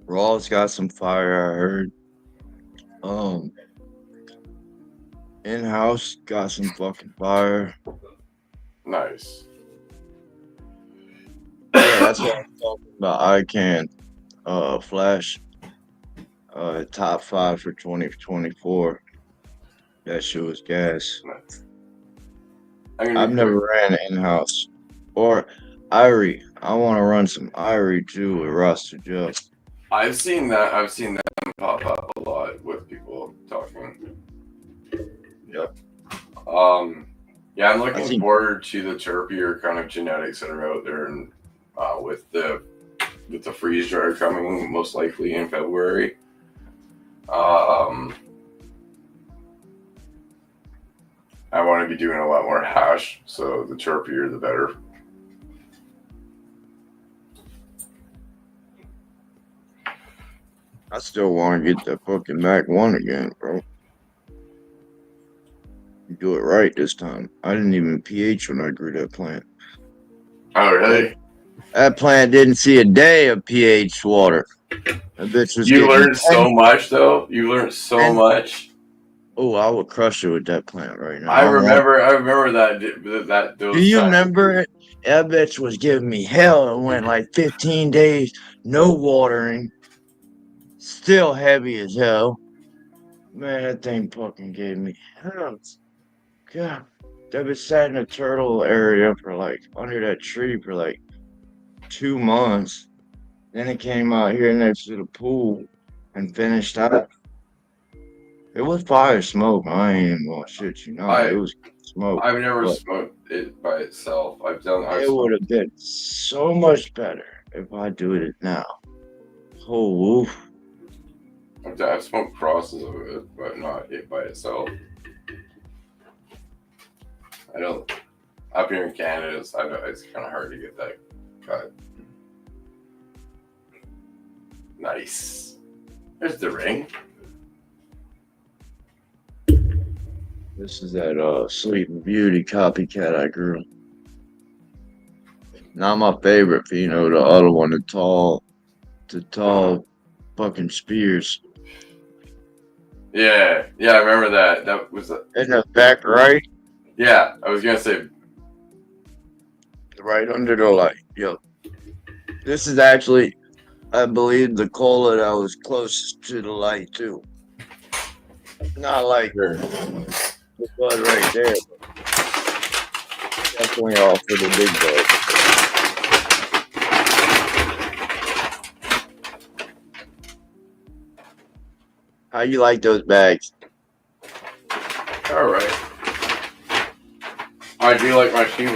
Raw's got some fire, I heard. In-house got some fucking fire. Nice. Yeah, that's what I'm talking about. ICANN, Flash, top 5 for 2024. That shit was gas. Nice. I've never ran in-house. Or Irie. I want to run some Irie too with Roster Joe. I've seen that pop up a lot with people talking. Yep. Yeah, I'm looking forward to the terpier kind of genetics that are out there, and with the freeze dry coming most likely in February. I want to be doing a lot more hash, so the terpier the better. I still want to get that fucking Mac 1 again, bro. Do it right this time. I didn't even pH when I grew that plant. Oh, really? That plant didn't see a day of pH water. That bitch was You learned so much, though. You learned so much. Oh, I would crush it with that plant right now. I remember that. Do you remember it? That bitch was giving me hell. It went like 15 days, no watering. Still heavy as hell. Man, that thing fucking gave me hell. God, that bitch sat in a turtle area for like under that tree for like 2 months. Then it came out here next to the pool and finished out. It was fire smoke. I ain't even gonna shit you know. It was smoke. I've never smoked it by itself. It would have been so much better if I do it now. Oh, woof. I've smoked crosses of it, but not it by itself. I don't. Up here in Canada, it's kind of hard to get that cut. Nice. There's the ring. This is that Sleeping Beauty copycat I grew. Not my favorite, you know, the other one, the tall fucking spears. Yeah, I remember that. That was in the back right. Yeah, I was gonna say right under the light. Yep. This is actually, I believe, the cola that was closest to the light too. Not like the bud right there. Definitely off for the big bud. How you like those bags? all right. I do like my tea roll.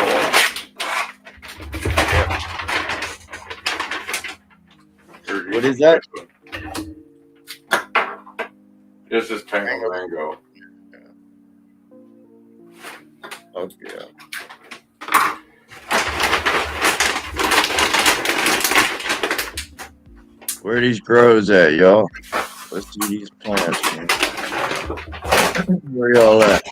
What is that? This is Penguin. Okay. Yeah. Where are these grows at, y'all? Let's do these plants, man. Where y'all at?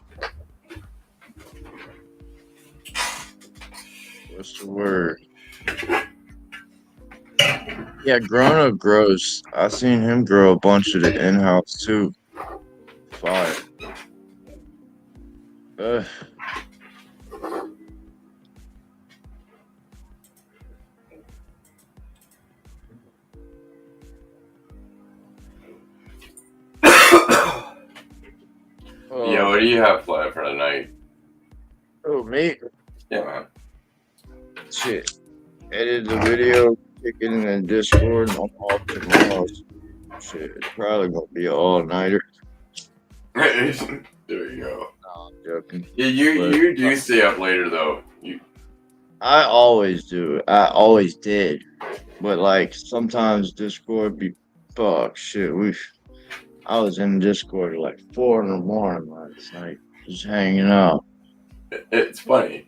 What's the word? Yeah, Grown Up grows. I seen him grow a bunch of the in-house too. Fire. Yo, what do you have planned for the night? Oh, me? Yeah, man. Shit. Edit the video, kick it in the Discord, and I'm off tomorrow. Shit, it's probably gonna be an all-nighter. There you go. No, I'm joking. Yeah, you do stay up later though. I always do. I always did. But like sometimes Discord be fuck shit. I was in Discord at like 4 in the morning last night, just hanging out. It's funny.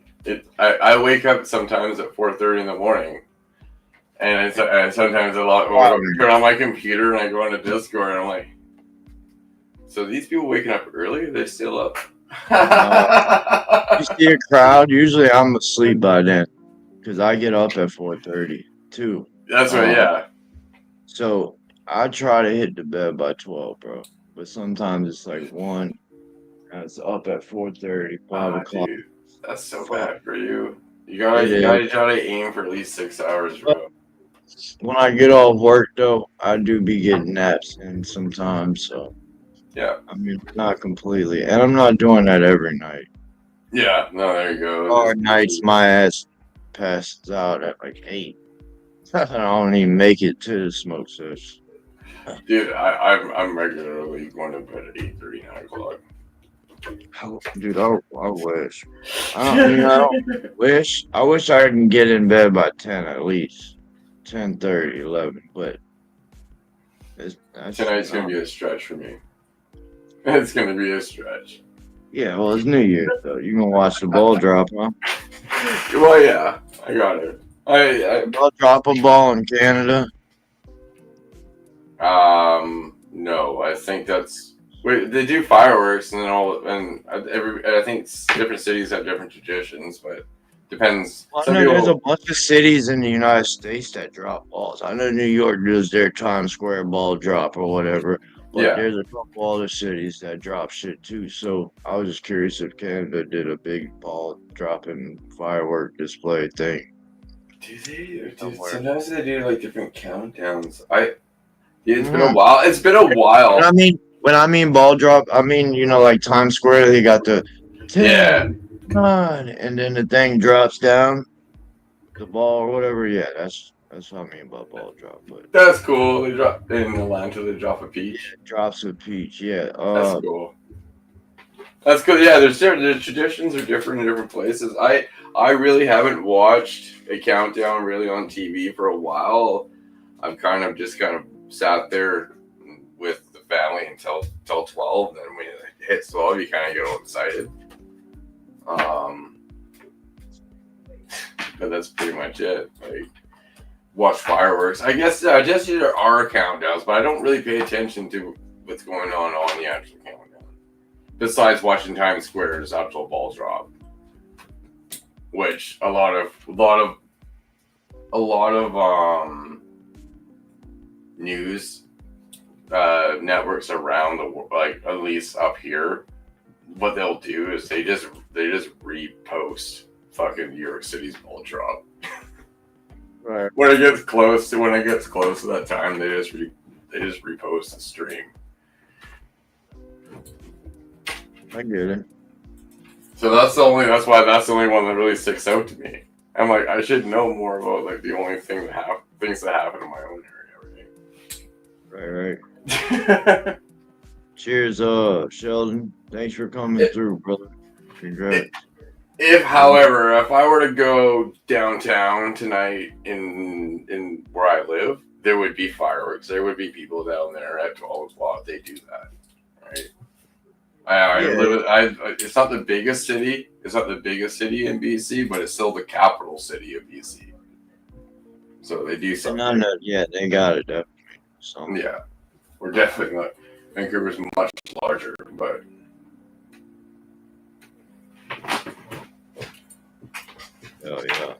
I wake up sometimes at 4:30 in the morning, and sometimes I turn on my computer and I go into Discord and I'm like, so these people waking up early? They're still up. You see a crowd? Usually I'm asleep by then. because I get up at 4:30 too. That's right. Yeah. So I try to hit the bed by 12, bro. But sometimes it's like 1, and it's up at 4:30, 5 o'clock. Dude, that's so Fuck. bad for you. You It gotta is. try to aim for at least 6 hours, bro. When I get off work, though, I do be getting naps in sometimes. So, Yeah. I mean, not completely. And I'm not doing that every night. Yeah. No, there you go. Hard nights, my ass passes out at like 8. I don't even make it to the smoke session. Dude, I'm regularly going to bed at 8:30, 9 o'clock. Dude, I wish. I don't wish. I wish I can get in bed by 10 at least. 10:30, 11. But that's Tonight's gonna be a stretch for me. It's gonna be a stretch. Yeah, well, it's New Year's, though. You gonna watch the ball drop, huh? Well, yeah, I got it. Ball drop a ball in Canada. No, I think that's. Wait, they do fireworks and I think different cities have different traditions, but depends. Well, I know there's a bunch of cities in the United States that drop balls. I know New York does their Times Square ball drop or whatever, but Yeah. there's a couple other cities that drop shit too. So I was just curious if Canada did a big ball dropping firework display thing. Do they? Dude, Somewhere. sometimes they do like different countdowns. It's been a while. It's been a while. When I mean ball drop, I mean, like Times Square, they got the 10, 9, and then the thing drops down, the ball or whatever. Yeah, that's what I mean by ball drop. But That's cool. They drop in Atlanta. They drop a peach. drops a peach. Yeah. That's cool. That's good. Yeah, there's traditions are different in different places. I really haven't watched a countdown really on TV for a while. I've kind of sat there with the family until 12. And then when it hits 12, you kind of get all excited. But that's pretty much it. Like, watch fireworks. I guess there are countdowns, but I don't really pay attention to what's going on the actual countdown. Besides watching Times Square's actual ball drop, which a lot of news networks around the world, like at least up here, what they'll do is they just repost fucking New York City's ball drop. Right. When it gets close to that time, they just repost the stream. I get it. So that's the only one that really sticks out to me. I'm like, I should know more about like the only things that happen in my own area. Right. Cheers, Sheldon. Thanks for coming through, brother. Congrats. If I were to go downtown tonight in where I live, there would be fireworks. There would be people down there at 12 o'clock. They do that, right? It's not the biggest city. It's not the biggest city in BC, but it's still the capital city of BC. So they do something. Yeah, they got it definitely. So. Yeah, we're definitely not. Vancouver's much larger, but. Oh yeah,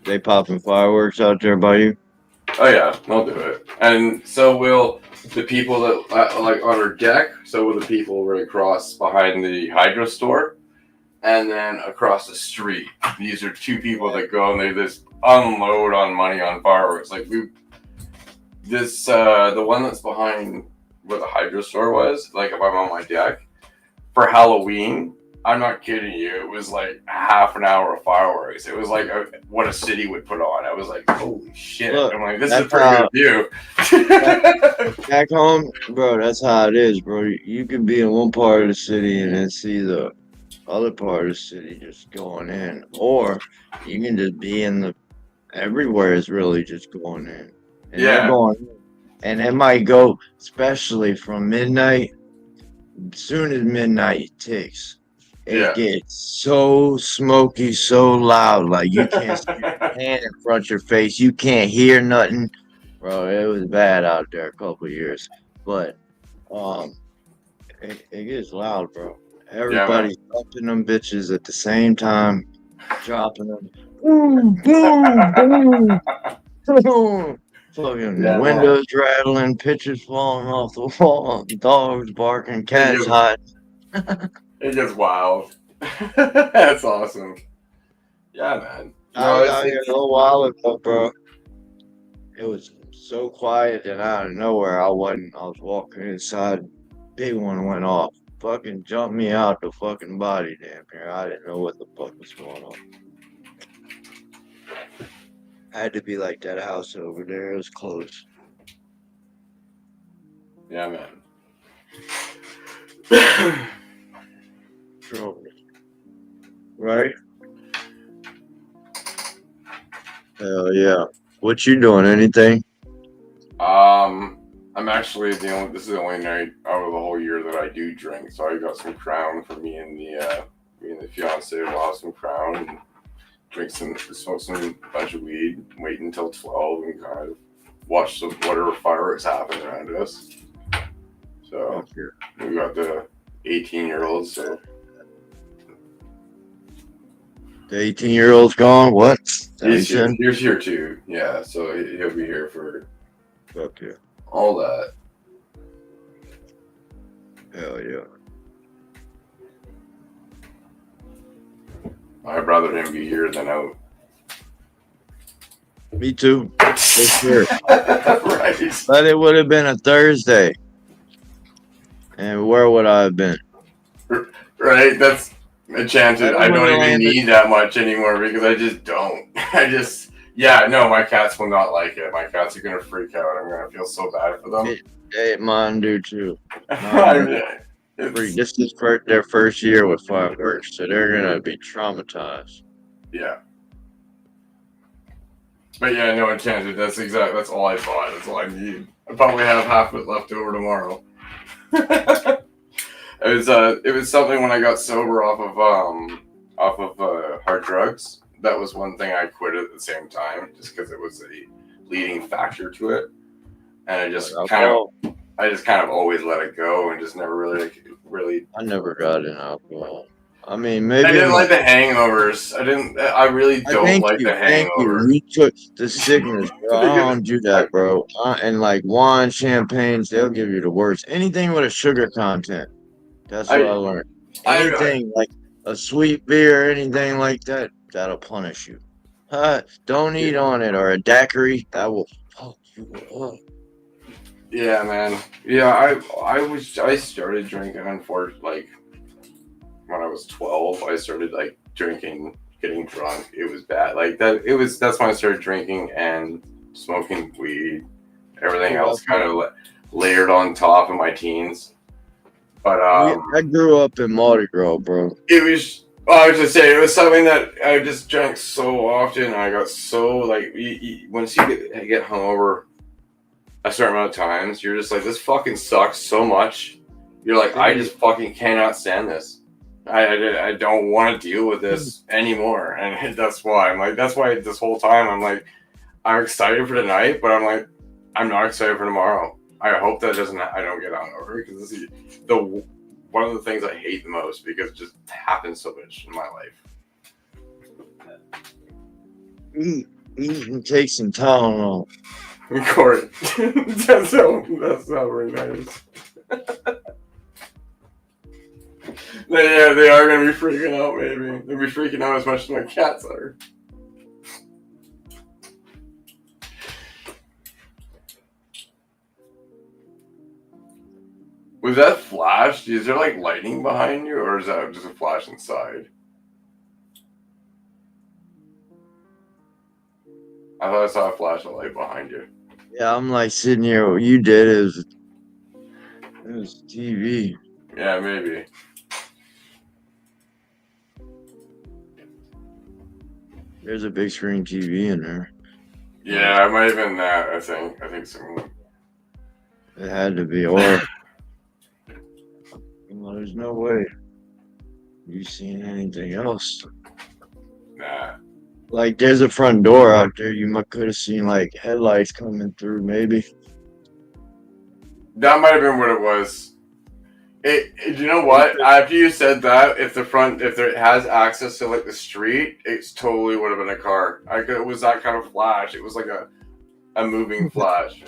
they popping fireworks out there by you? Oh yeah, they'll do it. And so will the people that like on our deck. So will the people right across behind the Hydro store, and then across the street. These are two people that go and they just unload on money on fireworks. Like the one that's behind where the Hydro store was. Like if I'm on my deck for Halloween. I'm not kidding you. It was like half an hour of fireworks. It was like what a city would put on. I was like, holy shit. Look, I'm like, this is a pretty good view. Back home, bro, that's how it is, bro. You can be in one part of the city and then see the other part of the city just going in. Or you can just be everywhere is really just going in. And they're going in. And it might go, especially from midnight, as soon as midnight ticks. It gets so smoky, so loud, like you can't see your hand in front of your face. You can't hear nothing. Bro, it was bad out there a couple of years. But it gets loud, bro. Everybody's dumping them bitches at the same time. dropping them. Boom, boom, boom, boom. Fucking Yeah, man. windows rattling, pictures falling off the wall, dogs barking, cats hiding. It gets wild. That's awesome. Yeah, man. I was out here a little while ago, bro. It was so quiet that out of nowhere, I was walking inside. Big one went off. Fucking jumped me out the fucking body, damn near. I didn't know what the fuck was going on. Had to be like that house over there. It was close. Yeah, man. Drove me. Right? Hell yeah. What you doing? Anything? I'm actually this is the only night out of the whole year that I do drink. So I got some Crown for me and the fiance. We'll have some Crown and smoke some bunch of weed, wait until 12 and kind of watch whatever fireworks happen around us. So we got the 18-year-olds. So The 18-year-old's gone? What? he's here too. Yeah, so he'll be here for Fuck yeah. all that. Hell yeah. I'd rather him be here than out. Me too. For sure. Right. But it would have been a Thursday. And where would I have been? Right, that's enchanted. I don't even need that much anymore because I just don't. My cats will not like it. My cats are gonna freak out. I'm gonna feel so bad for them. Hey, mine do too. It's- This is their first year with fireworks, so they're gonna be traumatized. yeah. But yeah, no, enchanted. That's all I bought. That's all I need. I probably have half of it left over tomorrow. It was something when I got sober off of hard drugs. That was one thing I quit at the same time, just because it was a leading factor to it, and I just kind of always let it go and just never really. I never got in alcohol. I mean, maybe I didn't like the hangovers. I really don't like the hangover. You took the sickness, bro. I don't do that, bro. And like wine, champagnes, they'll give you the worst. Anything with a sugar content. That's what I learned. Anything like a sweet beer, anything like that, that'll punish you. Don't eat on it, or a daiquiri, that will fuck you up. Yeah, man. Yeah, I started drinking like when I was 12. I started like drinking, getting drunk. It was bad. Like that. That's when I started drinking and smoking weed. Everything else kind of layered on top of my teens. But I grew up in Mardi Gras, bro. It was. I was just saying, it was something that I just drank so often. I got so like, once you get hungover a certain amount of times, you're just like, this fucking sucks so much. You're like, I just fucking cannot stand this. I don't want to deal with this anymore, and that's why this whole time I'm like, I'm excited for tonight, but I'm like, I'm not excited for tomorrow. I hope that I don't get hungover, because this is one of the things I hate the most, because it just happens so much in my life. Eat and take some Tylenol. Corey, that's not very nice. They are gonna be freaking out. Maybe they'll be freaking out as much as my cats are. Was that flash? Is there like lightning behind you, or is that just a flash inside? I thought I saw a flashing light behind you. Yeah, I'm like sitting here. What you did it was TV. Yeah, maybe. There's a big screen TV in there. Yeah, it might have been that. I think so. It had to be, or well, there's no way you seen anything else. Nah. Like, there's a front door out there. You could have seen like headlights coming through, maybe. That might have been what it was. You know what? After you said that, if it has access to like the street, it's totally would have been a car. It was that kind of flash. It was like a moving flash.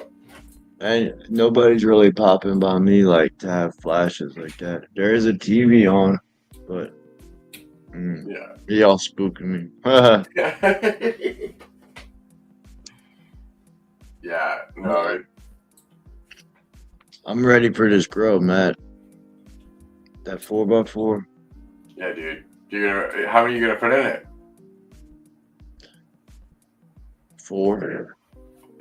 And nobody's really popping by me like to have flashes like that. There is a TV on, but Yeah. y'all spooking me. Yeah. No. I'm ready for this grow, Matt. That 4x4. Yeah, dude. How many are you gonna put in it? 4.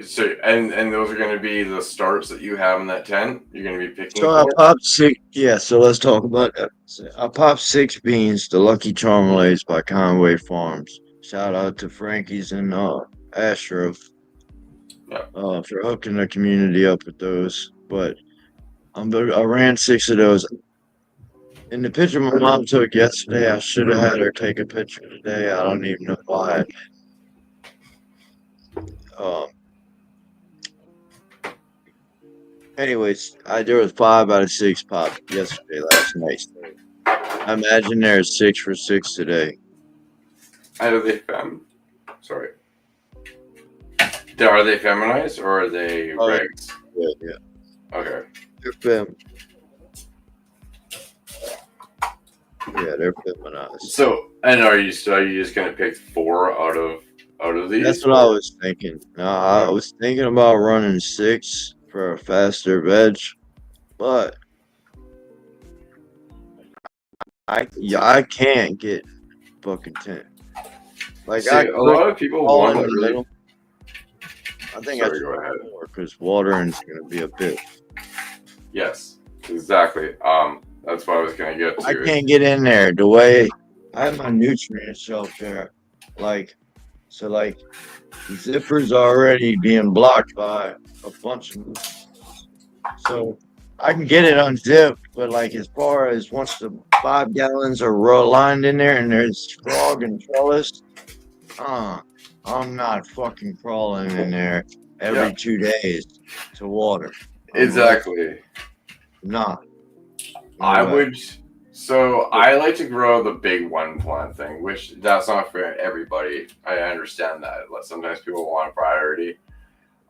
So and those are gonna be the starts that you have in that tent. You're gonna be picking. So I popped 6. Yeah, so let's talk about that. I popped 6 beans, the Lucky Charmelays by Conway Farms. Shout out to Frankie's and Astro for hooking the community up with those. But I ran 6 of those. In the picture my mom took yesterday, I should have had her take a picture today. I don't even know why. Anyways, there was 5 out of 6 popped yesterday, last night. I imagine there's 6 for 6 today. Are they Sorry. Are they feminized or are they regs? Yeah. Okay. They're fem. Yeah, they're feminized. So, and are you just gonna pick 4 out of these? That's what I was thinking. I was thinking about running 6 for a faster veg, but I can't get fucking 10. Like, see, a lot of people want to really. I think Sorry, go ahead. Because watering's gonna be a bitch. Yes, exactly. That's what I was gonna get to. I can't get in there the way I have my nutrient shelf there. Like, so like the zipper's already being blocked by a bunch of them. So I can get it unzipped, but like as far as once the 5 gallons are lined in there and there's frog and trellis, I'm not fucking crawling in there every 2 days to water. Exactly. Not. I would. So I like to grow the big 1 plant thing, which that's not for everybody. I understand that. Sometimes people want priority.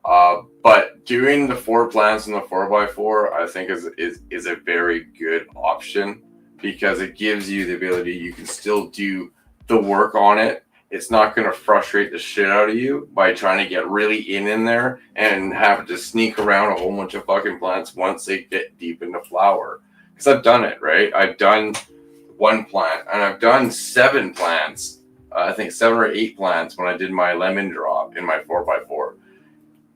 But doing the 4 plants in the 4x4, I think is a very good option because it gives you the ability. You can still do the work on it. It's not going to frustrate the shit out of you by trying to get really in there and have to sneak around a whole bunch of fucking plants once they get deep into flower. Because I've done it, right? I've done 1 plant and I've done 7 plants. I think 7 or 8 plants when I did my lemon drop in my 4x4.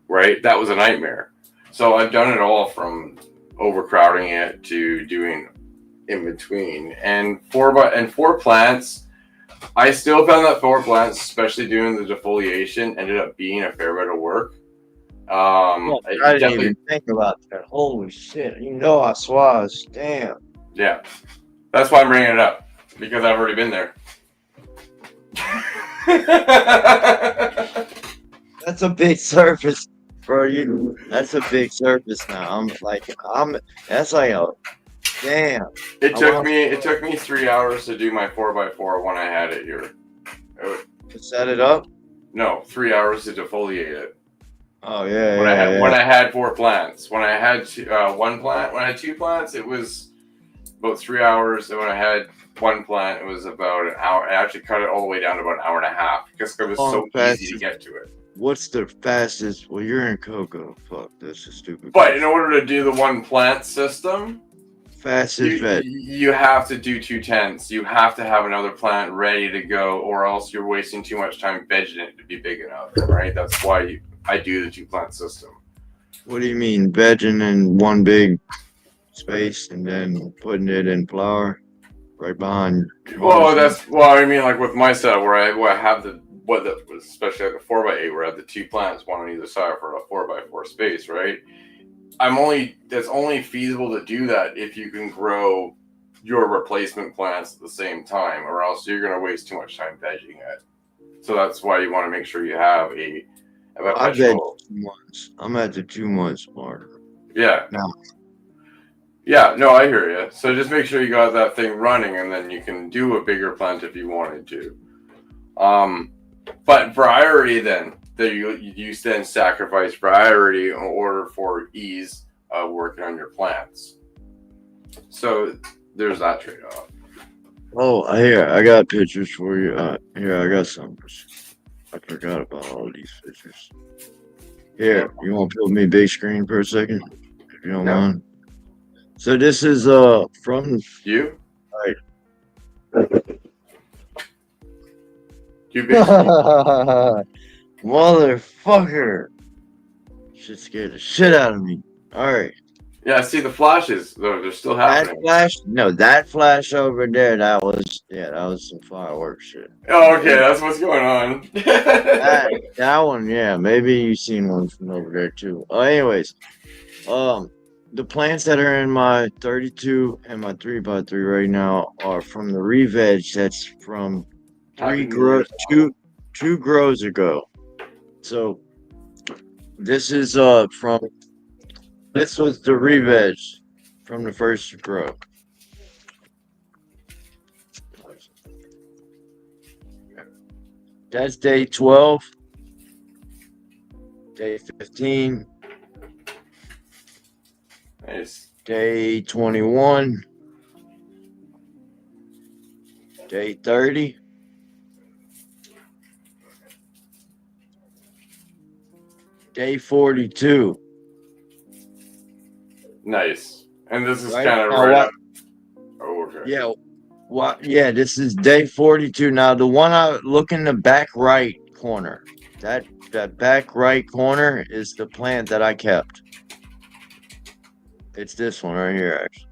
Right? That was a nightmare. So I've done it all from overcrowding it to doing in between. And 4 plants, I still found that 4 plants, especially doing the defoliation, ended up being a fair bit of work. I didn't even think about that. Holy shit. You know I swaz. Damn. Yeah. That's why I'm bringing it up. Because I've already been there. That's a big surface for you. That's a big surface now. That's like a damn. It took me 3 hours to do my 4x4 when I had it here. To set it up? No, 3 hours to defoliate it. Oh yeah. When I had 4 plants. When I had 1 plant, when I had 2 plants, it was about 3 hours. And when I had 1 plant, it was about an hour. I actually cut it all the way down to about an hour and a half because it was so easy to get to it. What's the fastest? Well, you're in cocoa. Fuck, that's a stupid. But in order to do the 1 plant system, fastest veg, you have to do 2 tents. You have to have another plant ready to go, or else you're wasting too much time vegging it to be big enough. Right? That's why I do the 2 plant system. What do you mean vegging in 1 big space and then putting it in flower right behind? Well, I mean, like with my setup where I have especially like a 4x8 where I have the 2 plants, 1 on either side for a 4x4 space, right? That's only feasible to do that if you can grow your replacement plants at the same time, or else you're going to waste too much time vegging it. So that's why you want to make sure you have a I veg 2 months. I'm at the 2 months mark. Yeah. Now, Yeah, no, I hear you. So just make sure you got that thing running, and then you can do a bigger plant if you wanted to. But priority then, that you then sacrifice priority in order for ease of working on your plants. So there's that trade-off. Oh, here, I got pictures for you. Here, I got some. I forgot about all these pictures. Here, you want to put me big screen for a second, if you don't mind? So this is from You? Right. You basically. Motherfucker! Shit scared the shit out of me. All right. Yeah, see the flashes, though, they're still That happening. flash, no, that flash over there, that was some fireworks shit. Oh, okay, that's what's going on. That one, yeah, maybe you've seen one from over there too. Anyways, the plants that are in my 32 and my 3x3 right now are from the re-veg. That's from two grows ago. So this is this was the re-veg from the first grow. That's day 12, day 15, Nice. day 21, day 30, day 42. Nice. And this is Right? kind of Now right what- up. Oh, okay. Yeah. What? Yeah, this is day 42. Now the one I look in the back right corner. That back right corner is the plant that I kept. It's this one right here, actually.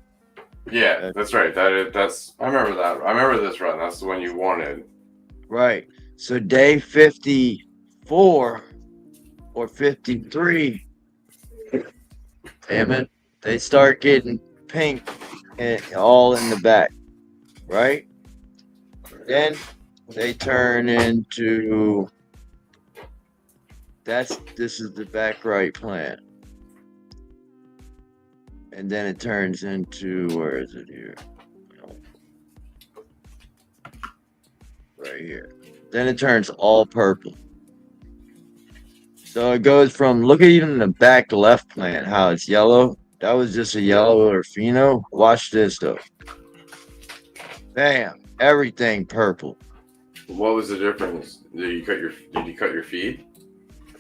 Yeah, that's right. That's I remember that. I remember this run. That's the one you wanted. Right. So day 54 or 53, damn it, they start getting pink and all in the back, right? Then they turn into this is the back right plant. And then it turns into, where is it here? Right here. Then it turns all purple. So it goes from, look at even the back left plant, how it's yellow. That was just a yellow or pheno. Watch this though. Bam, everything purple. What was the difference? Did you cut your feed?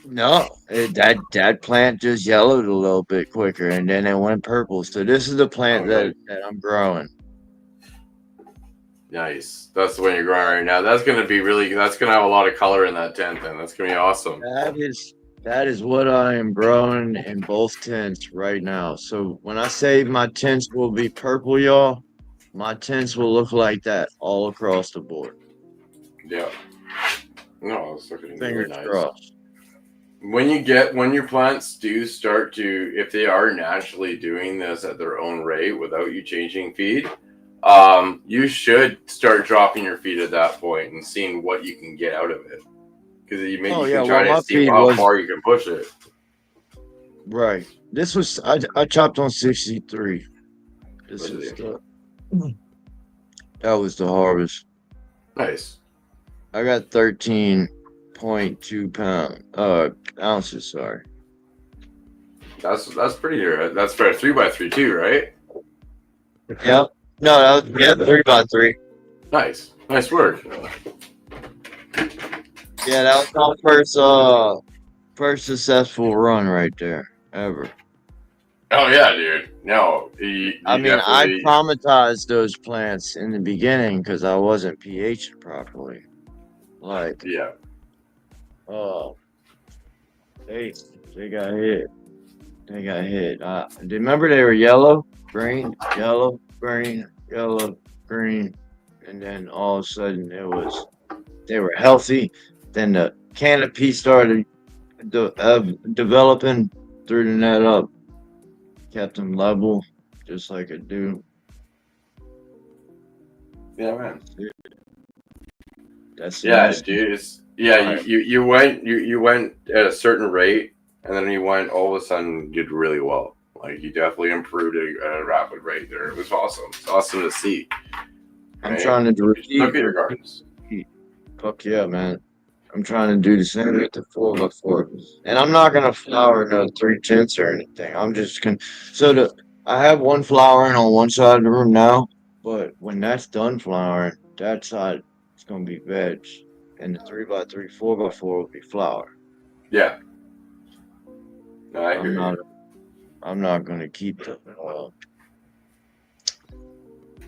No, that plant just yellowed a little bit quicker, and then it went purple. So this is the plant that I'm growing. Nice. That's the one you're growing right now. That's gonna have a lot of color in that tent. Then that's gonna be awesome. That is what I am growing in both tents right now. So when I say my tents will be purple, y'all, my tents will look like that all across the board. Yeah. No, it's looking really Fingers nice. crossed. When your plants do start to, if they are naturally doing this at their own rate without you changing feed, you should start dropping your feed at that point and seeing what you can get out of it. Because you can try to see how far you can push it. Right. This was I chopped on 63. That was the harvest. Nice. I got 13.2 ounces. Sorry. That's pretty good. That's for a 3x3 too, right? Yep. No, that was 3x3. Nice work. Yeah, that was my first successful run right there ever. Oh yeah, dude. No, I traumatized those plants in the beginning because I wasn't pH'd properly. Like, yeah. Oh, they got hit. Remember they were yellow, green, yellow, green, yellow, green, and then all of a sudden they were healthy. Then the canopy started developing, threw the net up, kept them level, just like it do. Yeah, man. That's dude. You went at a certain rate, and then you went all of a sudden did really well. Like he definitely improved at a rapid rate there. It was awesome. It's awesome to see. I'm Right? trying to repeat. Look at your gardens. Fuck yeah, man. I'm trying to do the same with the 4x4. And I'm not gonna flower no 3/10 or anything. I'm just gonna I have one flowering on one side of the room now, but when that's done flowering, that side is gonna be veg. And the 3x3, 4x4 will be flower. Yeah. No, I hear you. I'm not gonna keep the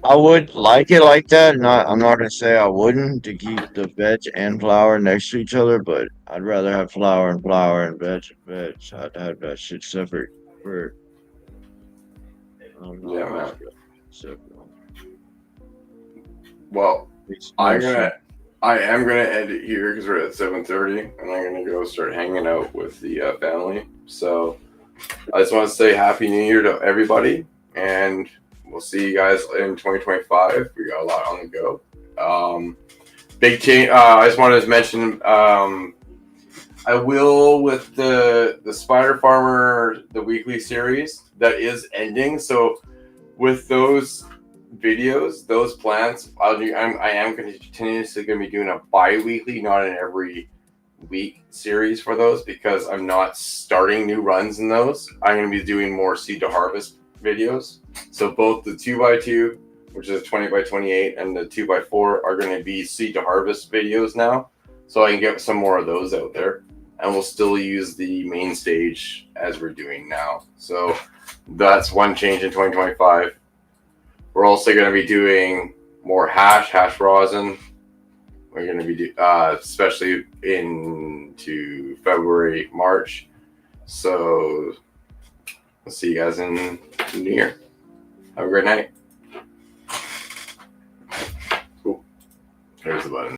I would like it like that. I'm not gonna say I wouldn't to keep the veg and flower next to each other, but I'd rather have flower and veg and veg. I'd have that shit separate. For Yeah, man. separate. Well, It's I nice. am gonna end it here because we're at 7:30, and I'm gonna go start hanging out with the family. So I just want to say Happy New Year to everybody, and we'll see you guys in 2025. We got a lot on the go. Big change. I just wanted to mention. I will with the Spider Farmer, the weekly series that is ending. So with those videos, those plants, I am going to continuously going to be doing a bi-weekly, not an every week series for those, because I'm not starting new runs in those. I'm going to be doing more seed to harvest videos. So both the 2x2, which is 20x28, and the 2x4 are going to be seed to harvest videos now. So I can get some more of those out there. And we'll still use the main stage as we're doing now. So that's one change in 2025. We're also going to be doing more hash rosin. We're going to be, especially into February, March. So we'll see you guys in the new year. Have a great night. Cool. There's the button.